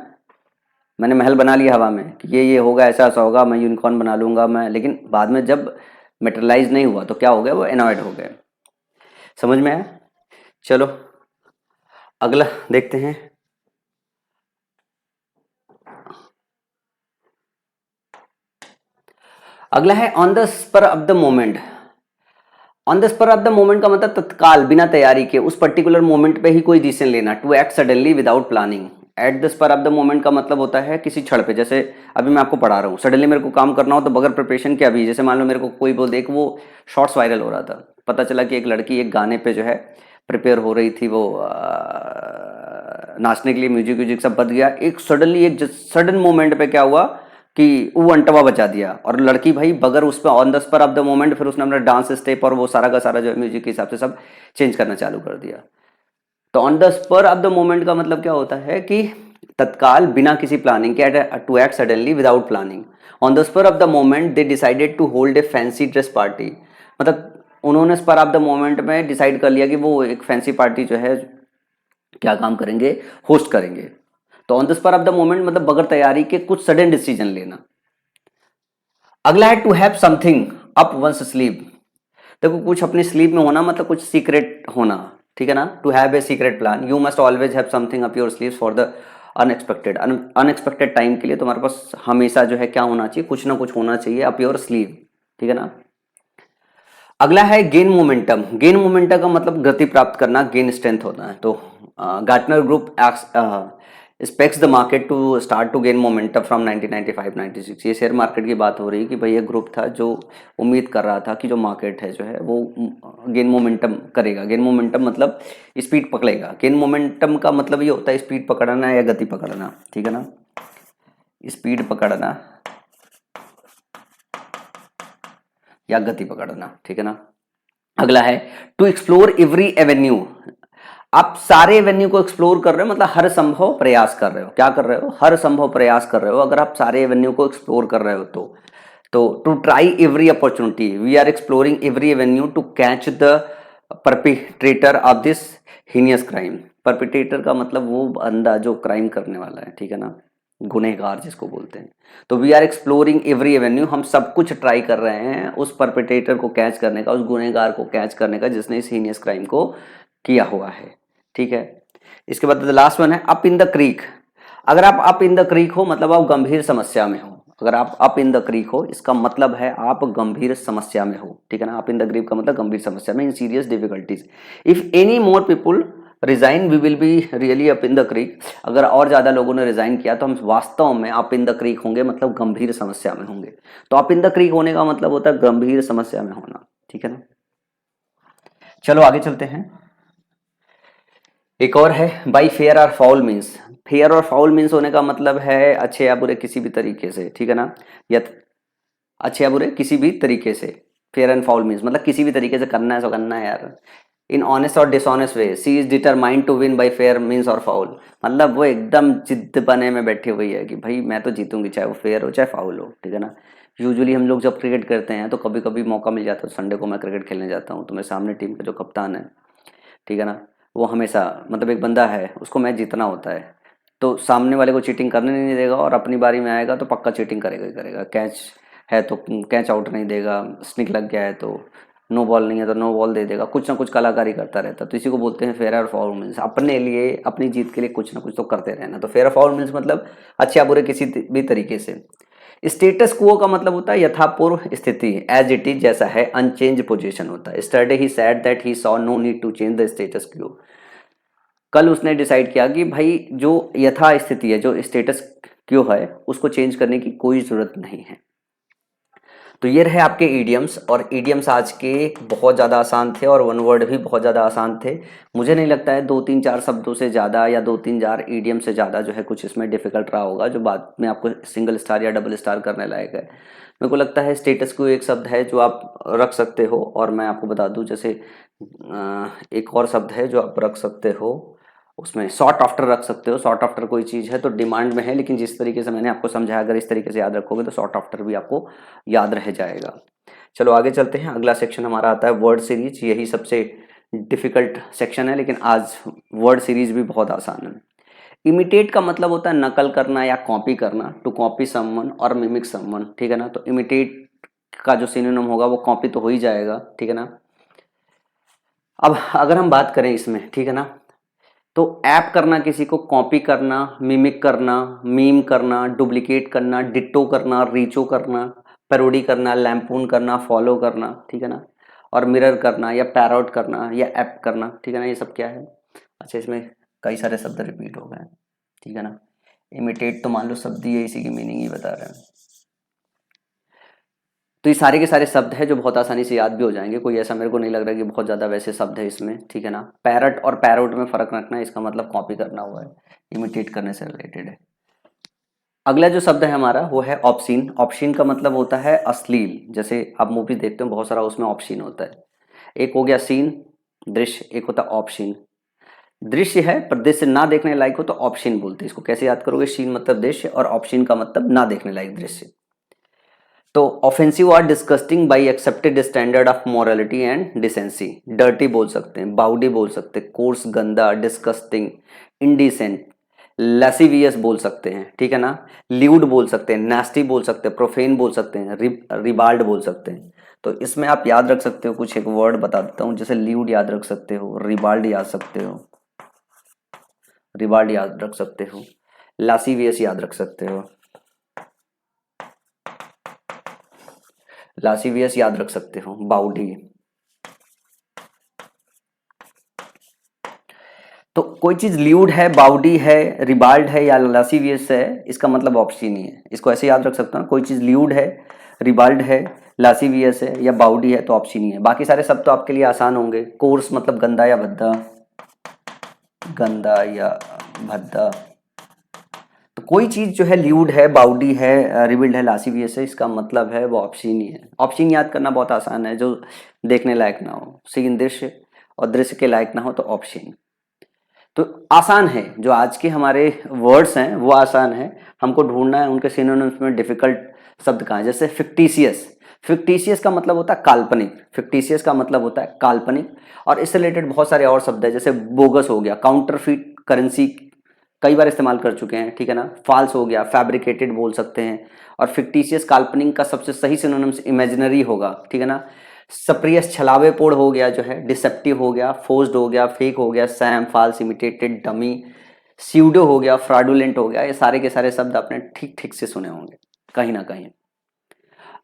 मैंने महल बना लिया हवा में कि ये होगा, ऐसा ऐसा होगा, मैं यूनिकॉर्न बना लूंगा मैं, लेकिन बाद में जब मटेरियलाइज नहीं हुआ तो क्या हो गया, वो एनॉयड हो गए। समझ में आया। चलो अगला देखते हैं। अगला है on the spur of the moment. On the spur of the moment का मतलब तत्काल, बिना तैयारी के, उस पर्टिकुलर मोमेंट पे ही कोई डिसीजन लेना। To act suddenly without planning. At the spur of the moment का मतलब होता है किसी क्षण पे, जैसे अभी मैं आपको पढ़ा रहा हूँ, सडनली मेरे को काम करना हो तो बगैर प्रिपरेशन के अभी, जैसे मान लो मेरे को कोई बोल दे, वो शॉर्ट्स वायरल हो रहा था, पता चला कि एक लड़की एक गाने पे जो है प्रिपेयर हो रही थी, वो नाचने के लिए, म्यूजिक व्यूजिक सब बच गया, एक सडनली एक सडन मोमेंट पे क्या हुआ कि वो अंटवा बचा दिया, और लड़की भाई बगैर उस पर on the spur of the moment फिर उसने अपना डांस स्टेप और वो सारा का सारा जो म्यूजिक के हिसाब से सब चेंज करना चालू कर दिया। तो on the spur of the moment का मतलब क्या होता है कि तत्काल, बिना किसी प्लानिंग के, to act suddenly without planning. On the spur of the moment they decided to hold a fancy dress party, मतलब उन्होंने स्पर ऑफ द मोमेंट में डिसाइड कर लिया कि वो एक फैंसी पार्टी जो है क्या काम करेंगे, होस्ट करेंगे। तो on the spur of the moment मतलब बगैर तैयारी के कुछ सडन डिसीजन लेना। अगला है to have something up one's sleeve. देखो कुछ अपनी स्लीव में होना मतलब कुछ सीक्रेट होना, ठीक है ना। To have a secret plan, you must always have something up your sleeve for the unexpected. Unexpected time के लिए तुम्हारे पास हमेशा जो है क्या होना चाहिए, कुछ ना कुछ होना चाहिए अप योर स्लीव, ठीक है ना। अगला है गेन मोमेंटम। गेन मोमेंटम का मतलब गति प्राप्त करना, गेन स्ट्रेंथ होता है। तो Gartner group expects the market to start to gain momentum from 1995-96। ये शेयर मार्केट की बात हो रही है कि भाई ये ग्रुप था जो उम्मीद कर रहा था कि जो मार्केट है जो है वो गेन मोमेंटम करेगा। गेन मोमेंटम मतलब स्पीड पकड़ेगा। गेन मोमेंटम का मतलब ये होता है स्पीड पकड़ना या गति पकड़ना, ठीक है ना, स्पीड पकड़ना या गति पकड़ना, ठीक है ना। अगला है टू एक्सप्लोर एवरी एवेन्यू। आप सारे एवेन्यू को एक्सप्लोर कर रहे हो, मतलब हर संभव प्रयास कर रहे हो। क्या कर रहे हो? हर संभव प्रयास कर रहे हो। अगर आप सारे एवेन्यू को एक्सप्लोर कर रहे हो तो to try every opportunity, we are exploring every avenue to catch the perpetrator of this heinous crime. Perpetrator का मतलब वो बंदा जो क्राइम करने वाला है, ठीक है ना, गुनहगार जिसको बोलते हैं। तो we are exploring every avenue, हम सब कुछ ट्राई कर रहे हैं उस परपिट्रेटर को कैच करने का, उस गुनहगार को कैच करने का जिसने इस हीनियस क्राइम को किया हुआ है, ठीक है। इसके बाद लास्ट वन है अप इन द क्रीक। अगर आप अप इन द क्रीक हो मतलब आप गंभीर समस्या में हो। अगर आप अप इन द क्रीक हो इसका मतलब है आप गंभीर समस्या में हो, ठीक है ना। अप इन द क्रीक का मतलब गंभीर समस्या में, in serious difficulties. If any more people resign we will be really up in the creek. अगर और ज्यादा लोगों ने रिजाइन किया तो हम वास्तव में अप इन द क्रीक होंगे, मतलब गंभीर समस्या में होंगे। तो अप इन द क्रीक होने का मतलब होता है गंभीर समस्या में होना, ठीक है ना। चलो आगे चलते हैं। एक और है बाई फेयर और फाउल मीन्स। फेयर और फाउल मीन्स होने का मतलब है अच्छे या बुरे किसी भी तरीके से, ठीक है ना, या अच्छे या बुरे किसी भी तरीके से। फेयर एंड फाउल मीन्स मतलब किसी भी तरीके से करना है सो करना है यार। इन ऑनेस्ट और dishonest way she is determined to win by fair means और फाउल। मतलब वो एकदम जिद्द बने में बैठी हुई है कि भाई मैं तो जीतूंगी, चाहे वो फेयर हो चाहे फाउल हो, ठीक है ना। यूजुअली हम लोग जब क्रिकेट करते हैं तो कभी कभी मौका मिल जाता है, संडे को मैं क्रिकेट खेलने जाता हूँ तो मेरे सामने टीम का जो कप्तान है, ठीक है ना, वो हमेशा मतलब एक बंदा है उसको मैच जीतना होता है, तो सामने वाले को चीटिंग करने नहीं देगा और अपनी बारी में आएगा तो पक्का चीटिंग करेगा ही करेगा। कैच है तो कैच आउट नहीं देगा, स्निक लग गया है तो नो बॉल नहीं है तो नो बॉल दे देगा, कुछ ना कुछ कलाकारी करता रहता है। तो इसी को बोलते हैं फेयर और फाउल मीन्स। अपने लिए अपनी जीत के लिए कुछ ना कुछ तो करते रहना। तो फेयर और फाउल मीन्स मतलब अच्छे या बुरे किसी भी तरीके से। स्टेटस क्वो का मतलब होता है यथापूर्व स्थिति, एज इट इज जैसा है, अनचेंज पोजीशन होता है। Yesterday he said that he saw no need to change the status quo. कल उसने डिसाइड किया कि भाई जो यथा स्थिति है, जो स्टेटस क्वो है, उसको चेंज करने की कोई जरूरत नहीं है। तो ये रहे आपके ईडियम्स। और ईडियम्स आज के बहुत ज़्यादा आसान थे और वन वर्ड भी बहुत ज़्यादा आसान थे। मुझे नहीं लगता है 2-3-4 शब्दों से ज़्यादा या 2-3-4 ईडियम से ज़्यादा जो है कुछ इसमें डिफिकल्ट रहा होगा जो बाद में आपको सिंगल स्टार या डबल स्टार करने लायक है। मेरे को लगता है स्टेटस को एक शब्द है जो आप रख सकते हो। और मैं आपको बता दूं जैसे एक और शब्द है जो आप रख सकते हो, उसमें सॉर्ट आफ्टर रख सकते हो। सॉर्ट आफ्टर कोई चीज़ है तो डिमांड में है, लेकिन जिस तरीके से मैंने आपको समझाया अगर इस तरीके से याद रखोगे तो सॉर्ट आफ्टर भी आपको याद रह जाएगा। चलो आगे चलते हैं। अगला सेक्शन हमारा आता है वर्ड सीरीज। यही सबसे डिफिकल्ट सेक्शन है, लेकिन आज वर्ड सीरीज भी बहुत आसान है। इमिटेट का मतलब होता है नकल करना या कॉपी करना, टू कॉपी समवन और मिमिक समवन, ठीक है ना। तो इमिटेट का जो सिनोनिम होगा वो कॉपी तो हो ही जाएगा, ठीक है ना। अब अगर हम बात करें इसमें, ठीक है ना, तो ऐप करना, किसी को कॉपी करना, मिमिक करना, मीम करना, डुप्लीकेट करना, डिट्टो करना, रीचो करना, पैरोडी करना, लैम्पून करना, फॉलो करना, ठीक है ना, और मिरर करना या पैरोट करना या ऐप करना, ठीक है ना। ये सब क्या है? अच्छा, इसमें कई सारे शब्द रिपीट हो गए हैं, ठीक है ना। इमिटेट तो मान लो शब्द ही है, इसी की मीनिंग ही बता रहे हैं। तो ये सारे के सारे शब्द हैं जो बहुत आसानी से याद भी हो जाएंगे। कोई ऐसा मेरे को नहीं लग रहा कि बहुत ज़्यादा वैसे शब्द है इसमें, ठीक है ना। पैरट और पैरोट में फ़र्क रखना है, इसका मतलब कॉपी करना हुआ है, इमिटेट करने से रिलेटेड है। अगला जो शब्द है हमारा वो है ऑप्शीन। ऑप्शीन का मतलब होता है अश्लील। जैसे आप मूवी देखते हो बहुत सारा उसमें ऑप्शीन होता है। एक हो गया सीन, दृश्य, एक होता है ऑप्शीन। दृश्य है पर दृश्य ना देखने लायक हो तो ऑप्शीन बोलते हैं। इसको कैसे याद करोगे? सीन मतलब दृश्य और ऑप्शीन का मतलब ना देखने लायक दृश्य। तो ऑफेंसिव और disgusting by accepted standard of morality and decency. Dirty बोल सकते हैं, बाउडी बोल सकते हैं, कोर्स गंदा, डिस्गस्टिंग, इनडिसेंट, लैसिवियस बोल सकते हैं, ठीक है ना। ल्यूड बोल सकते हैं, नास्टी बोल सकते हैं, प्रोफेन बोल सकते हैं, रिबाल्ड बोल सकते हैं। तो इसमें आप याद रख सकते हो, कुछ एक वर्ड बता देता हूँ। जैसे ल्यूड याद रख सकते हो, रिबाल्ड याद सकते हो, रिबाल्ड याद रख सकते हो, लासिवियस याद रख सकते हो, लासिवियस याद रख सकते हो, बाउडी। तो कोई चीज ल्यूड है, बाउडी है, रिबाल्ड है या लासीवियस है, इसका मतलब ऑप्शन ही है। इसको ऐसे याद रख सकता हूँ, कोई चीज ल्यूड है, रिबाल्ड है, लासीवियस है या बाउडी है तो ऑप्शन ही है। बाकी सारे सब तो आपके लिए आसान होंगे। कोर्स मतलब गंदा या भद्दा, गंदा या भद्दा। तो कोई चीज जो है ल्यूड है, बाउडी है, रिबिल्ड है, लासीवियस है, इसका मतलब है वो ऑप्शन ही है। ऑप्शन याद करना बहुत आसान है, जो देखने लायक ना हो, सीन दृश्य और दृश्य के लायक ना हो तो ऑप्शन। तो आसान है, जो आज के हमारे वर्ड्स हैं वो आसान है, हमको ढूंढना है उनके सिनोनिम्स में डिफिकल्ट शब्द कहाँ है। जैसे फिक्टिशियस, फिक्टिशियस का मतलब होता है काल्पनिक, फिक्टिशियस का मतलब होता है काल्पनिक। और इससे रिलेटेड बहुत सारे और शब्द है, जैसे बोगस हो गया, काउंटरफीट करेंसी कई बार इस्तेमाल कर चुके हैं, ठीक है ना। फॉल्स हो गया, फैब्रिकेटेड बोल सकते हैं। और फिक्टिशियस काल्पनिक का सबसे सही सिनोनिम्स इमेजिनरी होगा, ठीक है ना। सप्रियस छलावेपूर्ण हो गया जो है, डिसेप्टिव हो गया, फोर्स्ड हो गया, फेक हो गया, sham, false, imitated, dummy, pseudo हो गया, फ्रॉडुलेंट हो गया। ये सारे के सारे शब्द आपने ठीक ठीक से सुने होंगे कहीं ना कहीं।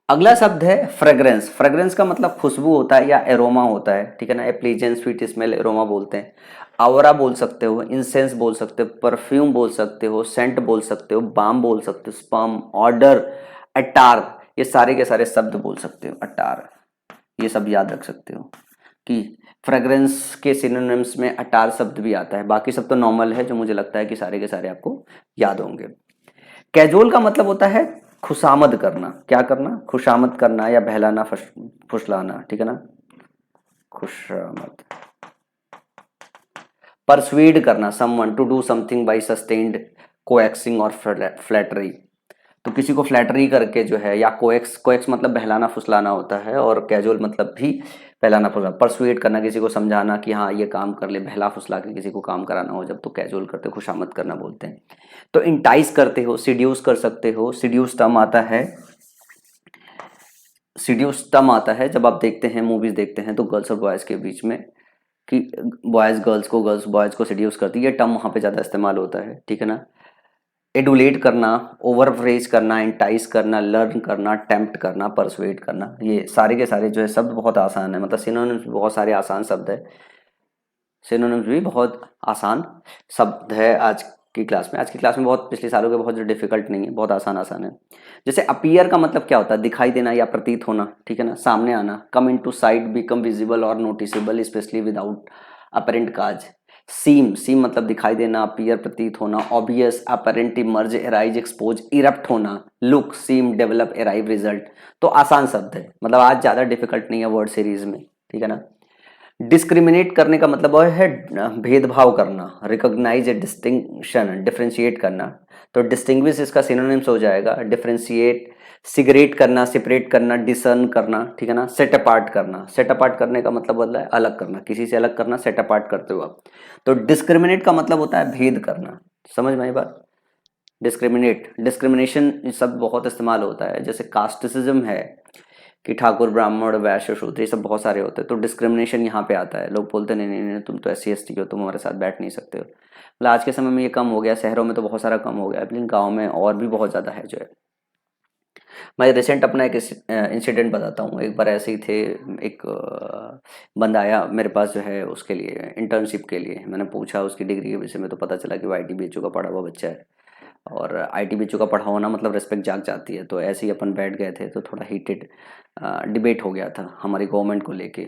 अगला शब्द है फ्रेग्रेंस। फ्रेग्रेंस का मतलब खुशबू होता है या एरोमा होता है, ठीक है ना। ए प्लीजेंट स्वीट स्मेल, एरोमा बोलते हैं। आवरा बोल सकते हो, इंसेंस बोल सकते हो, परफ्यूम बोल सकते हो, सेंट बोल सकते हो, बाम बोल सकते हो, स्पर्म, ऑर्डर, अटार, ये सारे के सारे शब्द बोल सकते हो। अटार, ये सब याद रख सकते हो कि फ्रेग्रेंस के सिनोनिम्स में अटार शब्द भी आता है। बाकी सब तो नॉर्मल है, जो मुझे लगता है कि सारे के सारे आपको याद होंगे। कैजुअल का मतलब होता है खुशामद करना। क्या करना? खुशामद करना या बहलाना, फुसलाना, ठीक है ना, खुशामद। परसुएड करना, someone to do something by sustained coaxing और फ्लैटरी। तो किसी को फ्लैटरी करके जो है, या कोएक्स, कोएक्स मतलब बहलाना फुसलाना होता है, और कैजुअल मतलब भी बहलाना फुसलाना। परसुएड करना, किसी को समझाना कि हाँ ये काम कर ले, बहला फुसला के किसी को काम कराना हो जब, तो कैजुअल करते, खुशामद करना बोलते हैं। तो इंटाइस करते हो, सिड्यूस कर सकते हो। सिड्यूस टर्म आता है, सिड्यूस टर्म आता है जब आप देखते हैं, मूवीज देखते हैं तो गर्ल्स और बॉयज के बीच में, कि बॉयज गर्ल्स को, गर्ल्स बॉयज को सिड्यूस करती है, ये टर्म वहाँ पे ज़्यादा इस्तेमाल होता है, ठीक है ना। एडुलेट करना, ओवरप्रेज करना, इंटाइस करना, लर्न करना, टेम्प्ट करना, परसुएट करना, ये सारे के सारे जो है शब्द बहुत आसान है। मतलब सिनोनिम्स भी बहुत सारे आसान शब्द है, सिनोनिम्स भी बहुत आसान शब्द है आज की क्लास में। आज की क्लास में बहुत, पिछले सालों के बहुत डिफिकल्ट नहीं है, बहुत आसान आसान है। जैसे अपीयर का मतलब क्या होता है? दिखाई देना या प्रतीत होना, ठीक है ना, सामने आना। कम इन टू साइट, बिकम विजिबल और नोटिसेबल, स्पेशली विदाउट अपरेंट काज। सीम, सीम मतलब दिखाई देना, अपीयर प्रतीत होना। Obvious, apparent, emerge, arise, expose, erupt होना। लुक, सीम, डेवलप, एराइव, रिजल्ट। तो आसान शब्द है, मतलब आज ज़्यादा डिफिकल्ट नहीं है वर्ड सीरीज में, ठीक है ना। डिस्क्रिमिनेट करने का मतलब है भेदभाव करना। रिकॉग्नाइज ए डिस्टिंक्शन, डिफ्रेंशिएट करना। तो डिस्टिंग्विश इसका सिनोनिम्स हो जाएगा डिफ्रेंशिएट, सिगरेट करना, सेपरेट करना, डिसर्न करना, ठीक है ना। सेट अपार्ट करना, सेट अपार्ट करने का मतलब होता है अलग करना, किसी से अलग करना, सेट अपार्ट करते हो आप। तो डिस्क्रिमिनेट का मतलब होता है भेद करना। समझ में आई बात? डिस्क्रिमिनेट, डिस्क्रिमिनेशन शब्द बहुत इस्तेमाल होता है। जैसे कास्टिसिज्म है कि ठाकुर, ब्राह्मण, वैश्य, शूद्र, ये सब बहुत सारे होते हैं। तो डिस्क्रिमिनेशन यहाँ पे आता है। लोग बोलते हैं नहीं नहीं नहीं, तुम तो SC ST हो, तुम हमारे साथ बैठ नहीं सकते हो। मतलब आज के समय में ये कम हो गया, शहरों में तो बहुत सारा कम हो गया, लेकिन गाँव में और भी बहुत ज़्यादा है जो है। मैं रिसेंट अपना एक इंसिडेंट बताता हूँ। एक बार ऐसे ही थे, एक बंदा आया मेरे पास जो है, उसके लिए इंटर्नशिप के लिए। मैंने पूछा उसकी डिग्री के विषय में, तो पता चला कि वो ITBHU का पढ़ा हुआ बच्चा है। और ITBHU का पढ़ा होना मतलब रिस्पेक्ट जाग जाती है। तो ऐसे ही अपन बैठ गए थे, तो थोड़ा हीटेड डिबेट हो गया था हमारी गवर्नमेंट को लेके।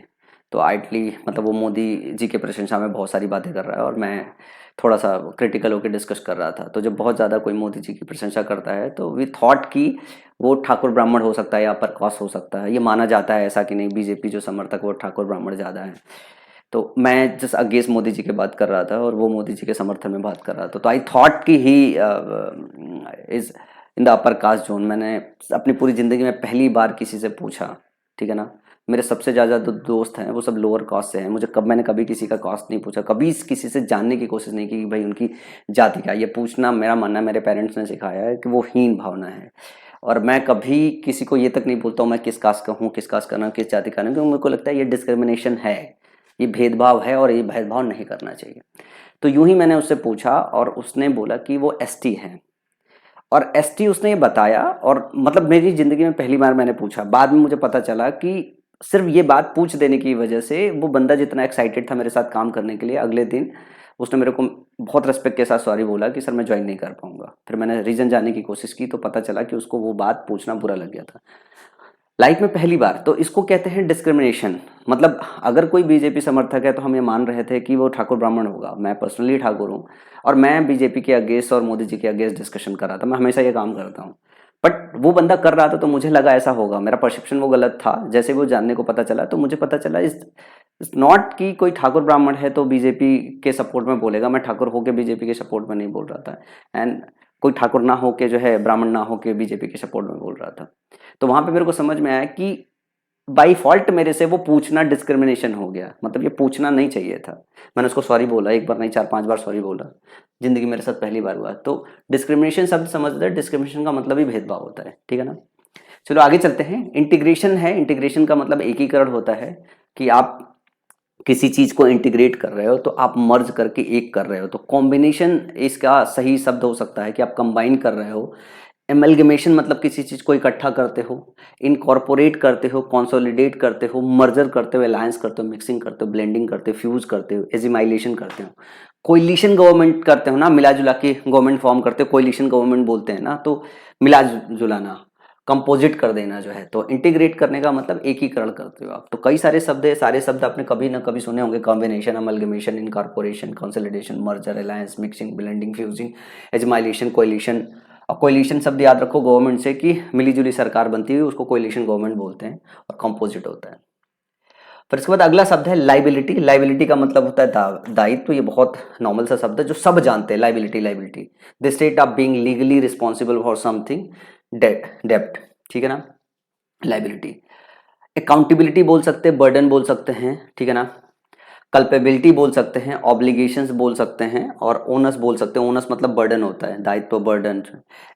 तो आइटली मतलब वो मोदी जी के प्रशंसा में बहुत सारी बातें कर रहा है, और मैं थोड़ा सा क्रिटिकल होकर डिस्कस कर रहा था। तो जब बहुत ज़्यादा कोई मोदी जी की प्रशंसा करता है, तो वी थॉट कि वो ठाकुर ब्राह्मण हो सकता है या अपर कास्ट हो सकता है। ये माना जाता है, ऐसा कि नहीं, BJP जो समर्थक वो ठाकुर ब्राह्मण ज़्यादा है। तो मैं जस्ट अगेंस्ट मोदी जी की बात कर रहा था, और वो मोदी जी के समर्थन में बात कर रहा था। तो आई थॉट कि he is in the upper caste zone. मैंने अपनी पूरी ज़िंदगी में पहली बार किसी से पूछा, ठीक है ना। मेरे सबसे ज़्यादा जो दोस्त हैं वो सब लोअर कास्ट से हैं। मैंने कभी किसी का कास्ट नहीं पूछा, कभी किसी से जानने की कोशिश नहीं की कि भाई उनकी जाति क्या। ये पूछना, मेरा मानना है, मेरे पेरेंट्स ने सिखाया है कि वो हीन भावना है। और मैं कभी किसी को ये तक नहीं बोलता हूँ मैं किस कास्ट का हूँ, किस कास्ट का ना, किस जाति का ना, क्योंकि मेरे को लगता है ये डिस्क्रिमिनेशन है, ये भेदभाव है, और ये भेदभाव नहीं करना चाहिए। तो यूं ही मैंने उससे पूछा, और उसने बोला कि वो ST है। और ST उसने ये बताया, और मतलब मेरी ज़िंदगी में पहली बार मैंने पूछा। बाद में मुझे पता चला कि सिर्फ ये बात पूछ देने की वजह से वो बंदा जितना एक्साइटेड था मेरे साथ काम करने के लिए, अगले दिन उसने मेरे को बहुत रिस्पेक्ट के साथ सॉरी बोला कि सर मैं ज्वाइन नहीं कर पाऊंगा। फिर मैंने रीज़न जानने की कोशिश की तो पता चला कि उसको वो बात पूछना बुरा लग गया था लाइफ में पहली बार। तो इसको कहते हैं डिस्क्रिमिनेशन। मतलब अगर कोई बीजेपी समर्थक है तो हम ये मान रहे थे कि वो ठाकुर ब्राह्मण होगा। मैं पर्सनली ठाकुर हूँ और मैं बीजेपी के अगेंस्ट और मोदी जी के अगेंस्ट डिस्कशन कर रहा था। मैं हमेशा ये काम करता हूँ, बट वो बंदा कर रहा था तो मुझे लगा ऐसा होगा। मेरा परसेप्शन वो गलत था। जैसे वो जानने को पता चला तो मुझे पता चला इस नॉट कि कोई ठाकुर ब्राह्मण है तो बीजेपी के सपोर्ट में बोलेगा। मैं ठाकुर होके बीजेपी के सपोर्ट में नहीं बोल रहा था, एंड कोई ठाकुर ना होके जो है ब्राह्मण ना होके बीजेपी के सपोर्ट में बोल रहा था। तो वहां पे मेरे को समझ में आया कि बाई फॉल्ट मेरे से वो पूछना डिस्क्रिमिनेशन हो गया। मतलब ये पूछना नहीं चाहिए था। मैंने उसको सॉरी बोला, एक बार नहीं 4-5 बार सॉरी बोला। जिंदगी मेरे साथ पहली बार हुआ। तो डिस्क्रिमिनेशन शब्द समझते हैं, डिस्क्रिमिनेशन का मतलब ही भेदभाव होता है, ठीक है ना। चलो आगे चलते हैं। इंटीग्रेशन है, इंटीग्रेशन का मतलब एकीकरण होता है कि आप किसी चीज को इंटीग्रेट कर रहे हो तो आप मर्ज करके एक कर रहे हो। तो कॉम्बिनेशन इसका सही शब्द हो सकता है कि आप कंबाइन कर रहे हो। एमलगमेशन मतलब किसी चीज को इकट्ठा करते हो, इनकॉर्पोरेट करते हो, कंसोलिडेट करते हो, मर्जर करते हो, अलायंस करते हो, मिक्सिंग करते हो, ब्लेंडिंग करते हो, फ्यूज करते हो, एजिमाइलेशन करते हो, कोइलिशन गवर्नमेंट करते हो ना, मिला जुला के गवर्नमेंट फॉर्म करते हो, कोइलिशन गवर्नमेंट बोलते हैं ना। तो मिला जुलाना, कंपोजिट कर देना जो है। तो इंटीग्रेट करने का मतलब एकीकरण करते हो आप। तो कई सारे शब्द है, सारे शब्द आपने कभी ना कभी सुने होंगे। Combination, amalgamation, incorporation, consolidation, merger, alliance, mixing, blending, fusing, assimilation, coalition. और कोइलिशन शब्द याद रखो गवर्नमेंट से कि मिली जुली सरकार बनती हुई, उसको कोइलिशन गवर्नमेंट बोलते हैं। और कंपोजिट होता है। फिर इसके बाद अगला शब्द है लाइबिलिटी। लाइबिलिटी का मतलब होता है दायित्व। तो ये बहुत नॉर्मल सा शब्द है जो सब जानते हैं। Liability, liability the state of being legally responsible for something, डेप्ट, ठीक है ना। लाइबिलिटी। अकाउंटेबिलिटी बोल सकते हैं, बर्डन बोल सकते हैं, ठीक है ना। कल्पेबिलिटी बोल सकते हैं, ऑब्लिगेशंस बोल सकते हैं, और ओनस बोल सकते हैं। ओनस मतलब बर्डन होता है, दायित्व, बर्डन।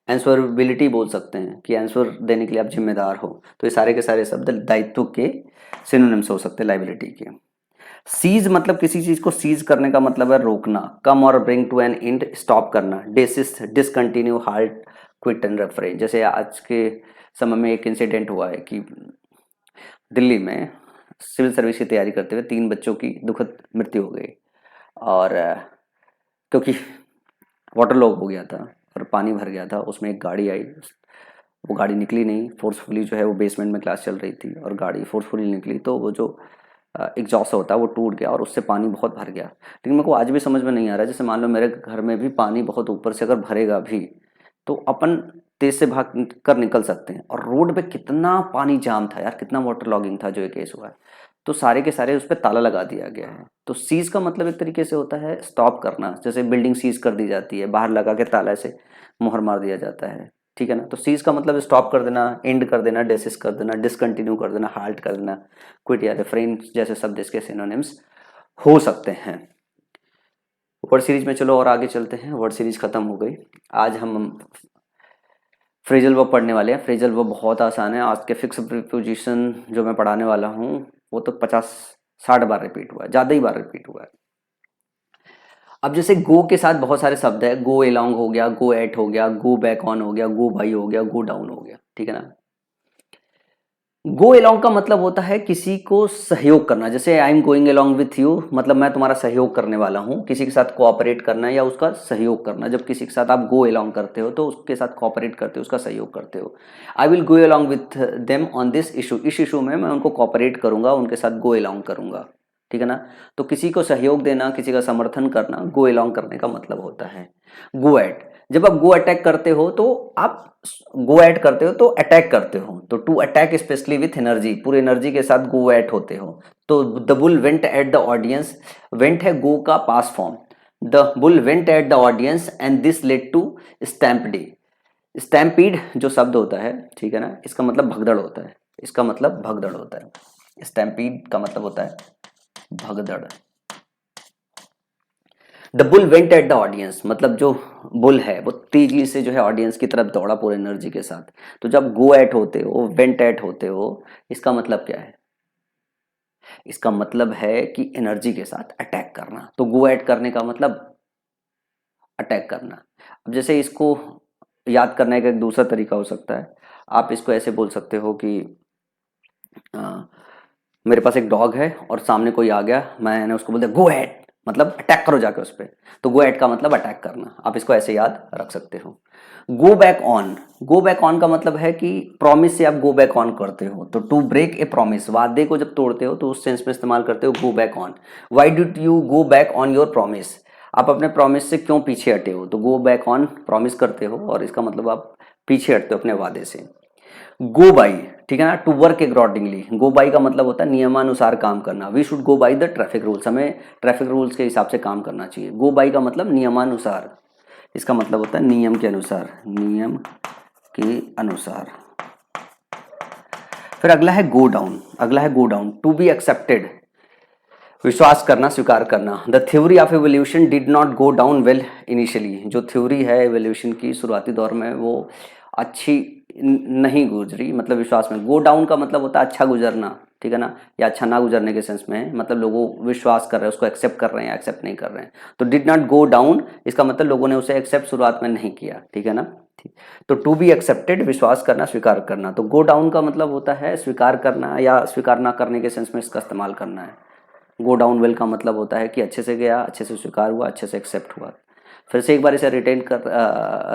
आंसरबिलिटी बोल सकते हैं कि आंसर देने के लिए आप जिम्मेदार हो। तो ये सारे के सारे शब्द दायित्व के सिनोनिम्स हो सकते हैं लाइबिलिटी के। सीज मतलब किसी चीज को सीज करने का मतलब है रोकना। कम और bring to an end, stop करना। Desist, discontinue, halt, quit and refrain. जैसे आज के समय में एक इंसिडेंट हुआ है कि दिल्ली में सिविल सर्विस की तैयारी करते हुए 3 बच्चों की दुखद मृत्यु हो गई। और क्योंकि वाटर लॉग हो गया था और पानी भर गया था, उसमें एक गाड़ी आई। वो गाड़ी निकली नहीं, फोर्सफुली जो है वो बेसमेंट में क्लास चल रही थी और गाड़ी फोर्सफुली निकली तो वो जो एग्जॉस्ट होता है वो टूट गया और उससे पानी बहुत भर गया। लेकिन मेरे को आज भी समझ में नहीं आ रहा, जैसे मान लो मेरे घर में भी पानी बहुत ऊपर से अगर भरेगा भी तो अपन तेज से भाग कर निकल सकते हैं। और रोड पे कितना पानी जाम था यार, कितना वाटर लॉगिंग था जो ये केस हुआ है। तो सारे के सारे उस पर ताला लगा दिया गया है। तो सीज का मतलब एक तरीके से होता है स्टॉप करना। जैसे बिल्डिंग सीज कर दी जाती है, बाहर लगा के ताला से मोहर मार दिया जाता है, ठीक है ना। तो सीज का मतलब स्टॉप कर देना, एंड कर देना, डेसिस कर देना, डिसकंटिन्यू कर देना, हाल्ट कर देना, क्विट या रेफ्रेन जैसे शब्द इसके सिनोनिम्स हो सकते हैं। वर्ड सीरीज में चलो और आगे चलते हैं। वर्ड सीरीज खत्म हो गई। आज हम फ्रेजल वर्ब पढ़ने वाले हैं। फ्रेजल वर्ब बहुत आसान है। आज के फिक्स प्रीपोजिशन जो मैं पढ़ाने वाला हूँ वो तो 50-60 बार रिपीट हुआ है, ज़्यादा ही बार रिपीट हुआ है। अब जैसे गो के साथ बहुत सारे शब्द है। गो एलॉन्ग हो गया, गो एट हो गया, गो बैक ऑन हो गया, गो बाई हो गया, गो डाउन हो गया, ठीक है ना। गो एलॉन्ग का मतलब होता है किसी को सहयोग करना। जैसे I am going along with you, मतलब मैं तुम्हारा सहयोग करने वाला हूँ। किसी के साथ कोऑपरेट करना या उसका सहयोग करना। जब किसी के साथ आप गो एलॉन्ग करते हो तो उसके साथ कोऑपरेट करते हो, उसका सहयोग करते हो। I will go along with them on this issue, इस इशू में मैं उनको कोऑपरेट करूंगा, उनके साथ गो एलॉन्ग करूंगा, ठीक है ना। तो किसी को सहयोग देना, किसी का समर्थन करना, गो एलॉन्ग करने का मतलब होता है। गो एट, जब आप गो अटैक करते हो तो आप गो एट करते हो तो अटैक करते हो। तो to attack especially with energy, पूरे एनर्जी के साथ गो एट होते हो। तो the bull went at the audience, went है गो का पास form. The bull went at the audience and this led to stampede. Stampede जो शब्द होता है, ठीक है ना, इसका मतलब भगदड़ होता है। इसका मतलब भगदड़ होता है। स्टैम्पीड का मतलब होता है भगदड़। The bull went at the audience, मतलब जो बुल है वो तेजी से जो है ऑडियंस की तरफ दौड़ा पूरे एनर्जी के साथ। तो जब गो एट होते हो, वेंट एट होते हो, इसका मतलब क्या है? इसका मतलब है कि एनर्जी के साथ अटैक करना। तो गो एट करने का मतलब अटैक करना। अब जैसे इसको याद करने का एक दूसरा तरीका हो सकता है। आप इसको ऐसे बोल सकते हो कि आ, मेरे पास एक डॉग है और सामने कोई आ गया, मैंने उसको बोल दिया गो एट, मतलब अटैक करो जाके उस पर, तो गो एट का मतलब अटैक करना, आप इसको ऐसे याद रख सकते हो। Go back on, go back on का मतलब है कि प्रॉमिस से आप गो बैक ऑन करते हो, तो टू ब्रेक ए प्रॉमिस, वादे को जब तोड़ते हो तो उस सेंस में इस्तेमाल करते हो go back on. Why did you go back on your promise, आप अपने प्रॉमिस से क्यों पीछे हटे हो, तो गो बैक ऑन प्रॉमिस करते हो और इसका मतलब आप पीछे हटते हो अपने वादे से। गो बाई, ठीक है ना, to work accordingly, go by का मतलब होता है नियमानुसार काम करना, we should go by the traffic rules, हमें ट्रैफिक रूल्स के हिसाब से काम करना चाहिए। गो बाई का मतलब नियमानुसार, इसका मतलब होता है नियम के अनुसार, नियम के अनुसार। फिर अगला है गो डाउन, अगला है go down, to be accepted, विश्वास करना, स्वीकार करना। The theory of evolution did not go down well initially, जो थ्योरी है एवोल्यूशन की शुरुआती दौर में वो अच्छी नहीं गुजरी, मतलब विश्वास में। गो डाउन का मतलब होता है अच्छा गुजरना, ठीक है ना, या अच्छा ना गुजरने के सेंस में, मतलब लोगों विश्वास कर रहे हैं, उसको एक्सेप्ट कर रहे हैं या एक्सेप्ट नहीं कर रहे हैं। तो डिड नॉट गो डाउन, इसका मतलब लोगों ने उसे एक्सेप्ट शुरुआत में नहीं किया, ठीक है ना। तो टू बी एक्सेप्टेड, विश्वास करना, स्वीकार करना। तो गो डाउन का मतलब होता है स्वीकार करना या स्वीकार ना करने के सेंस में इसका इस्तेमाल करना है। गो डाउन वेल का मतलब होता है कि अच्छे से गया, अच्छे से स्वीकार हुआ, अच्छे से एक्सेप्ट हुआ। फिर से एक बार इसे रिटेन कर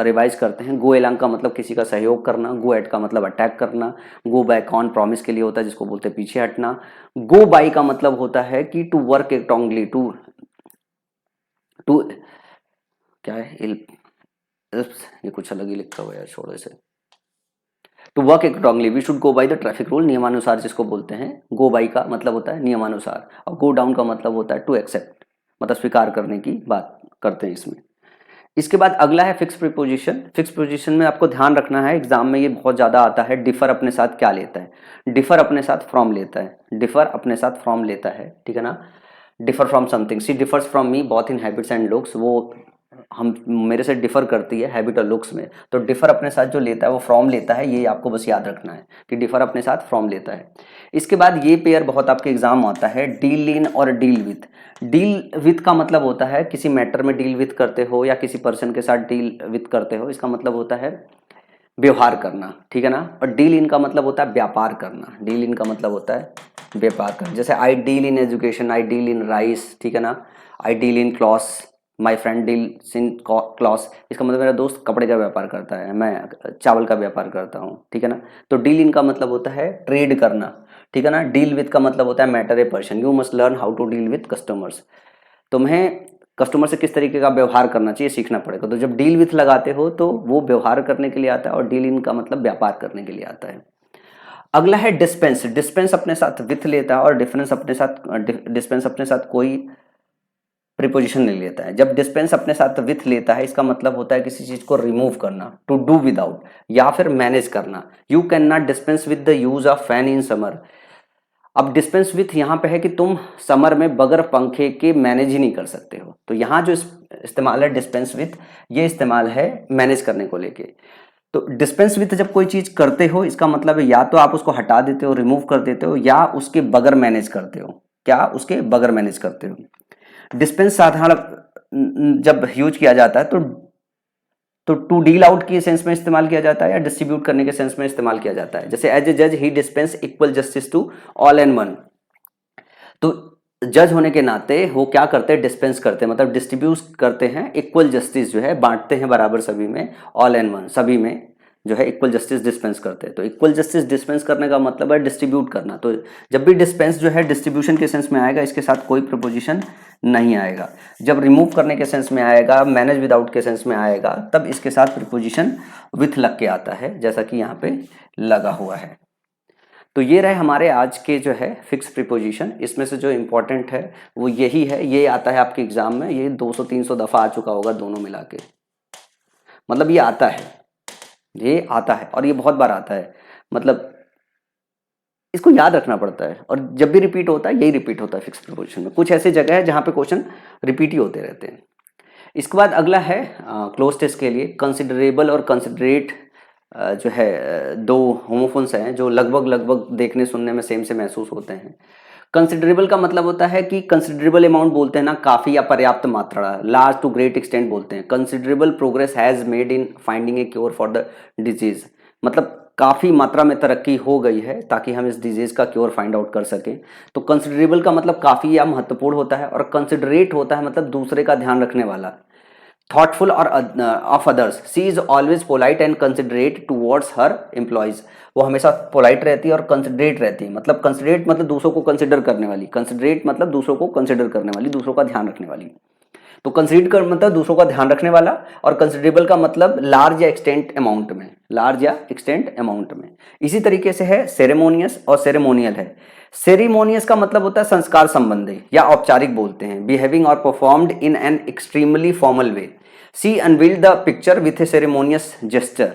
रिवाइज करते हैं। गो एलॉन्ग का मतलब किसी का सहयोग करना, गो एट का मतलब अटैक करना, गो बैक ऑन प्रॉमिस के लिए होता है जिसको बोलते हैं पीछे हटना। गो बाई का मतलब होता है कि to work strongly, to to क्या है ये कुछ अलग ही लिखा हुआ है, छोड़ो इसे। To work strongly, we should go by the traffic rule, नियमानुसार जिसको बोलते हैं। गो बाई का मतलब होता है नियमानुसार, और गो डाउन का मतलब होता है टू एक्सेप्ट, मतलब स्वीकार करने की बात करते हैं इसमें। इसके बाद अगला है फिक्स प्रीपोजिशन। फिक्स प्रीपोजिशन में आपको ध्यान रखना है, एग्जाम में ये बहुत ज़्यादा आता है। डिफर अपने साथ क्या लेता है, डिफर अपने साथ फ्रॉम लेता है, डिफर अपने साथ फ्रॉम लेता है, ठीक है ना। Differ from something, she differs from me both in habits and looks, वो हम मेरे से डिफर करती है हैबिट और लुक्स में। तो डिफर अपने साथ जो लेता है वो फ्रॉम लेता है, ये आपको बस याद रखना है कि डिफर अपने साथ फ्रॉम लेता है। इसके बाद ये पेयर बहुत आपके एग्जाम आता है, डील इन और डील विथ। डील विथ का मतलब होता है किसी मैटर में डील विथ करते हो या किसी पर्सन के साथ डील विथ करते हो, इसका मतलब होता है व्यवहार करना, ठीक है ना। और डील इन का मतलब होता है व्यापार करना, डील इन का मतलब होता है व्यापार करना। जैसे I deal in education, I deal in rice, ठीक है ना। I deal in clothes, my friend deals in clothes, इसका मतलब मेरा दोस्त कपड़े का व्यापार करता है, मैं चावल का व्यापार करता हूँ, ठीक है ना। तो डील इन का मतलब होता है ट्रेड करना, ठीक है ना। डील विथ का मतलब होता है matter a person, you must learn how to deal with customers, तुम्हें कस्टमर से किस तरीके का व्यवहार करना चाहिए सीखना पड़ेगा। तो जब डील विथ लगाते हो तो वो व्यवहार करने के लिए आता है, और डील इन का मतलब व्यापार करने के लिए आता है। अगला है डिस्पेंस। डिस्पेंस अपने साथ विथ लेता है और डिफरेंस अपने साथ, डिस्पेंस अपने साथ कोई प्रीपोजिशन नहीं लेता है। जब डिस्पेंस अपने साथ विथ लेता है इसका मतलब होता है किसी चीज को रिमूव करना, टू डू विदाउट, या फिर मैनेज करना। You can not dispense with the use of fan in summer. अब डिस्पेंस विथ यहाँ पे है कि तुम समर में बगैर पंखे के मैनेज ही नहीं कर सकते हो। तो यहाँ जो इस्तेमाल है डिस्पेंस विथ, ये इस्तेमाल है मैनेज करने को लेके। तो डिस्पेंस विथ जब कोई चीज करते हो इसका मतलब है या तो आप उसको हटा देते हो, रिमूव कर देते हो, या उसके बगैर मैनेज करते हो। क्या उसके बगैर मैनेज करते हो। डिस्पेंस साधारण जब यूज किया जाता है तो टू डील आउट के सेंस में इस्तेमाल किया जाता है या डिस्ट्रीब्यूट करने के सेंस में इस्तेमाल किया जाता है। जैसे एज ए जज he dispense equal justice to all and one. तो जज होने के नाते वो क्या करते हैं, डिस्पेंस करते हैं, मतलब डिस्ट्रीब्यूट करते हैं, इक्वल जस्टिस जो है बांटते हैं बराबर सभी में, ऑल एंड वन सभी में जो है इक्वल जस्टिस डिस्पेंस करते हैं। तो इक्वल जस्टिस डिस्पेंस करने का मतलब है डिस्ट्रीब्यूट करना। तो जब भी डिस्पेंस जो है डिस्ट्रीब्यूशन के सेंस में आएगा इसके साथ कोई प्रपोजिशन नहीं आएगा। जब रिमूव करने के सेंस में आएगा, मैनेज विदाउट के सेंस में आएगा, तब इसके साथ प्रीपोजिशन विथ लग के आता है, जैसा कि यहाँ पे लगा हुआ है। तो ये रहे हमारे आज के जो है फिक्स प्रीपोजिशन। इसमें से जो इम्पोर्टेंट है वो यही है, ये आता है आपके एग्जाम में, ये 200-300 दफा आ चुका होगा दोनों मिला के, मतलब ये आता है, ये आता है और ये बहुत बार आता है, मतलब इसको याद रखना पड़ता है। और जब भी रिपीट होता है यही रिपीट होता है फिक्स प्रीपोजिशन में। कुछ ऐसी जगह है जहाँ पे क्वेश्चन रिपीट ही होते रहते हैं। इसके बाद अगला है क्लोज टेस्ट के लिए कंसिडरेबल और कंसिडरेट, जो है दो होमोफोन्स हैं जो लगभग देखने सुनने में सेम से महसूस होते हैं। कंसिडरेबल का मतलब होता है कि कंसिडरेबल अमाउंट बोलते हैं ना, काफ़ी या पर्याप्त मात्रा, लार्ज टू ग्रेट एक्सटेंट बोलते हैं। Considerable progress has made in finding A cure for the disease, मतलब काफ़ी मात्रा में तरक्की हो गई है ताकि हम इस डिजीज़ का क्योर फाइंड आउट कर सकें। तो कंसिडरेबल का मतलब काफ़ी या महत्वपूर्ण होता है, और कंसिडरेट होता है मतलब दूसरे का ध्यान रखने वाला। थॉटफुल और of others, she is always polite and considerate towards her employees. वो हमेशा पोलाइट रहती है और कंसिडरेट रहती है। मतलब कंसिडरेट मतलब दूसरों को कंसिडर करने वाली, कंसिडरेट मतलब दूसरों को कंसिडर करने वाली, दूसरों का ध्यान रखने वाली। तो कंसिडर कर मतलब दूसरों का ध्यान रखने वाला, और कंसिडरेबल का मतलब लार्ज या एक्सटेंट अमाउंट में, लार्ज या एक्सटेंट अमाउंट में। इसी तरीके से है सेरेमोनियस और सेरेमोनियल है। सेरेमोनियस का मतलब होता है संस्कार संबंधी या औपचारिक बोलते हैं, बिहेविंग और performed in an extremely formal way. She unveiled the picture with a ceremonious gesture.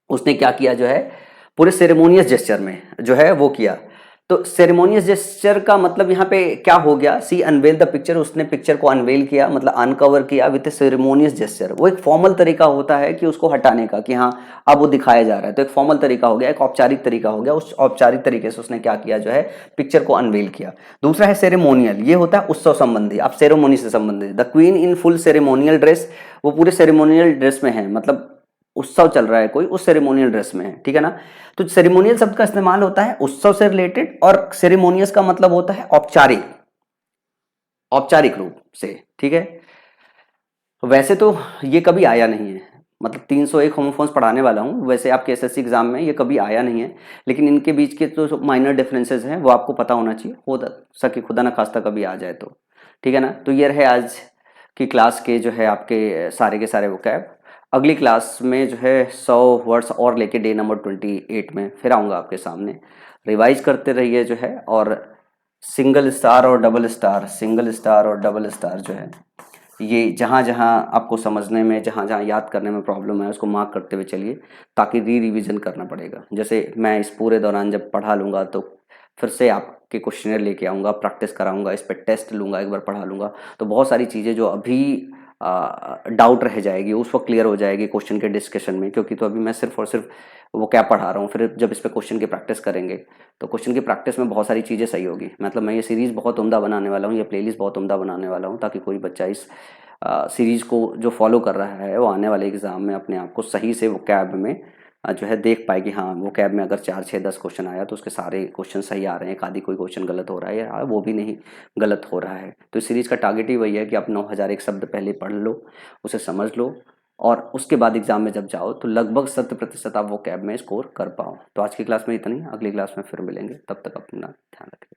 उसने क्या किया जो है, पूरे सेरेमोनियस जेस्चर में जो है वो किया। तो सेरेमोनियस जेस्चर का मतलब यहाँ पे क्या हो गया, सी अनवेल द पिक्चर, उसने पिक्चर को अनवेल किया मतलब अनकवर किया विद सेरेमोनियस जेस्चर। वो एक फॉर्मल तरीका होता है कि उसको हटाने का, कि हाँ अब वो दिखाया जा रहा है, तो एक फॉर्मल तरीका हो गया, एक औपचारिक तरीका हो गया। उस औपचारिक तरीके से उसने क्या किया जो है, पिक्चर को अनवेल किया। दूसरा है सेरेमोनियल, ये होता है उत्सव संबंधी, आप सेरेमोनी से संबंधित। The queen in full ceremonial dress, वो पूरे सेरेमोनियल ड्रेस में है, मतलब उत्सव चल रहा है कोई, उस सेरेमोनियल ड्रेस में है, ठीक है ना। तो सेरेमोनियल शब्द का इस्तेमाल होता है उत्सव से रिलेटेड, और सेरेमोनियस का मतलब होता है औपचारिक, औपचारिक रूप से, ठीक है। वैसे तो ये कभी आया नहीं है, मतलब 301 होमोफोन्स पढ़ाने वाला हूँ, वैसे आपके एसएससी एग्जाम में ये कभी आया नहीं है, लेकिन इनके बीच के तो माइनर डिफरेंसेस हैं वो आपको पता होना चाहिए, हो सके खुदा ना खास्ता कभी आ जाए तो, ठीक है ना। तो ये रहे आज की क्लास के जो है आपके सारे के सारे वोकैब। अगली क्लास में जो है 100 वर्ड्स और लेके डे नंबर 28 में फिर आऊँगा आपके सामने। रिवाइज करते रहिए जो है, और सिंगल स्टार और डबल स्टार, सिंगल स्टार और डबल स्टार जो है, ये जहाँ जहाँ आपको समझने में, जहाँ जहाँ याद करने में प्रॉब्लम है उसको मार्क करते हुए चलिए, ताकि रिवीजन करना पड़ेगा। जैसे मैं इस पूरे दौरान जब पढ़ा लूँगा तो फिर से आपके क्वेश्चनर लेके आऊँगा, प्रैक्टिस कराऊँगा, इस पर टेस्ट लूँगा, एक बार पढ़ा लूँगा, तो बहुत सारी चीज़ें जो अभी डाउट रह जाएगी उस वक्त क्लियर हो जाएगी क्वेश्चन के डिस्कशन में, क्योंकि तो अभी मैं सिर्फ और सिर्फ वो क्या पढ़ा रहा हूँ। फिर जब इस पे क्वेश्चन की प्रैक्टिस करेंगे तो क्वेश्चन की प्रैक्टिस में बहुत सारी चीज़ें सही होगी। मतलब मैं ये सीरीज़ बहुत उम्दा बनाने वाला हूँ, ये प्लेलिस्ट बहुत उम्दा बनाने वाला हूँ, ताकि कोई बच्चा इस सीरीज़ को जो फॉलो कर रहा है वो आने वाले एग्ज़ाम में अपने आप को सही से वो कैब में जो है देख पाए कि हाँ वो कैब में अगर 4, 6, 10 क्वेश्चन आया तो उसके सारे क्वेश्चन सही आ रहे हैं, एक आदि कोई क्वेश्चन गलत हो रहा है या वो भी नहीं गलत हो रहा है। तो इस सीरीज़ का टारगेट ही वही है कि आप 9001 शब्द पहले पढ़ लो, उसे समझ लो, और उसके बाद एग्जाम में जब जाओ तो लगभग 100% आप वो कैब में स्कोर कर पाओ। तो आज की क्लास में इतना ही, अगली क्लास में फिर मिलेंगे, तब तक अपना ध्यान रखें।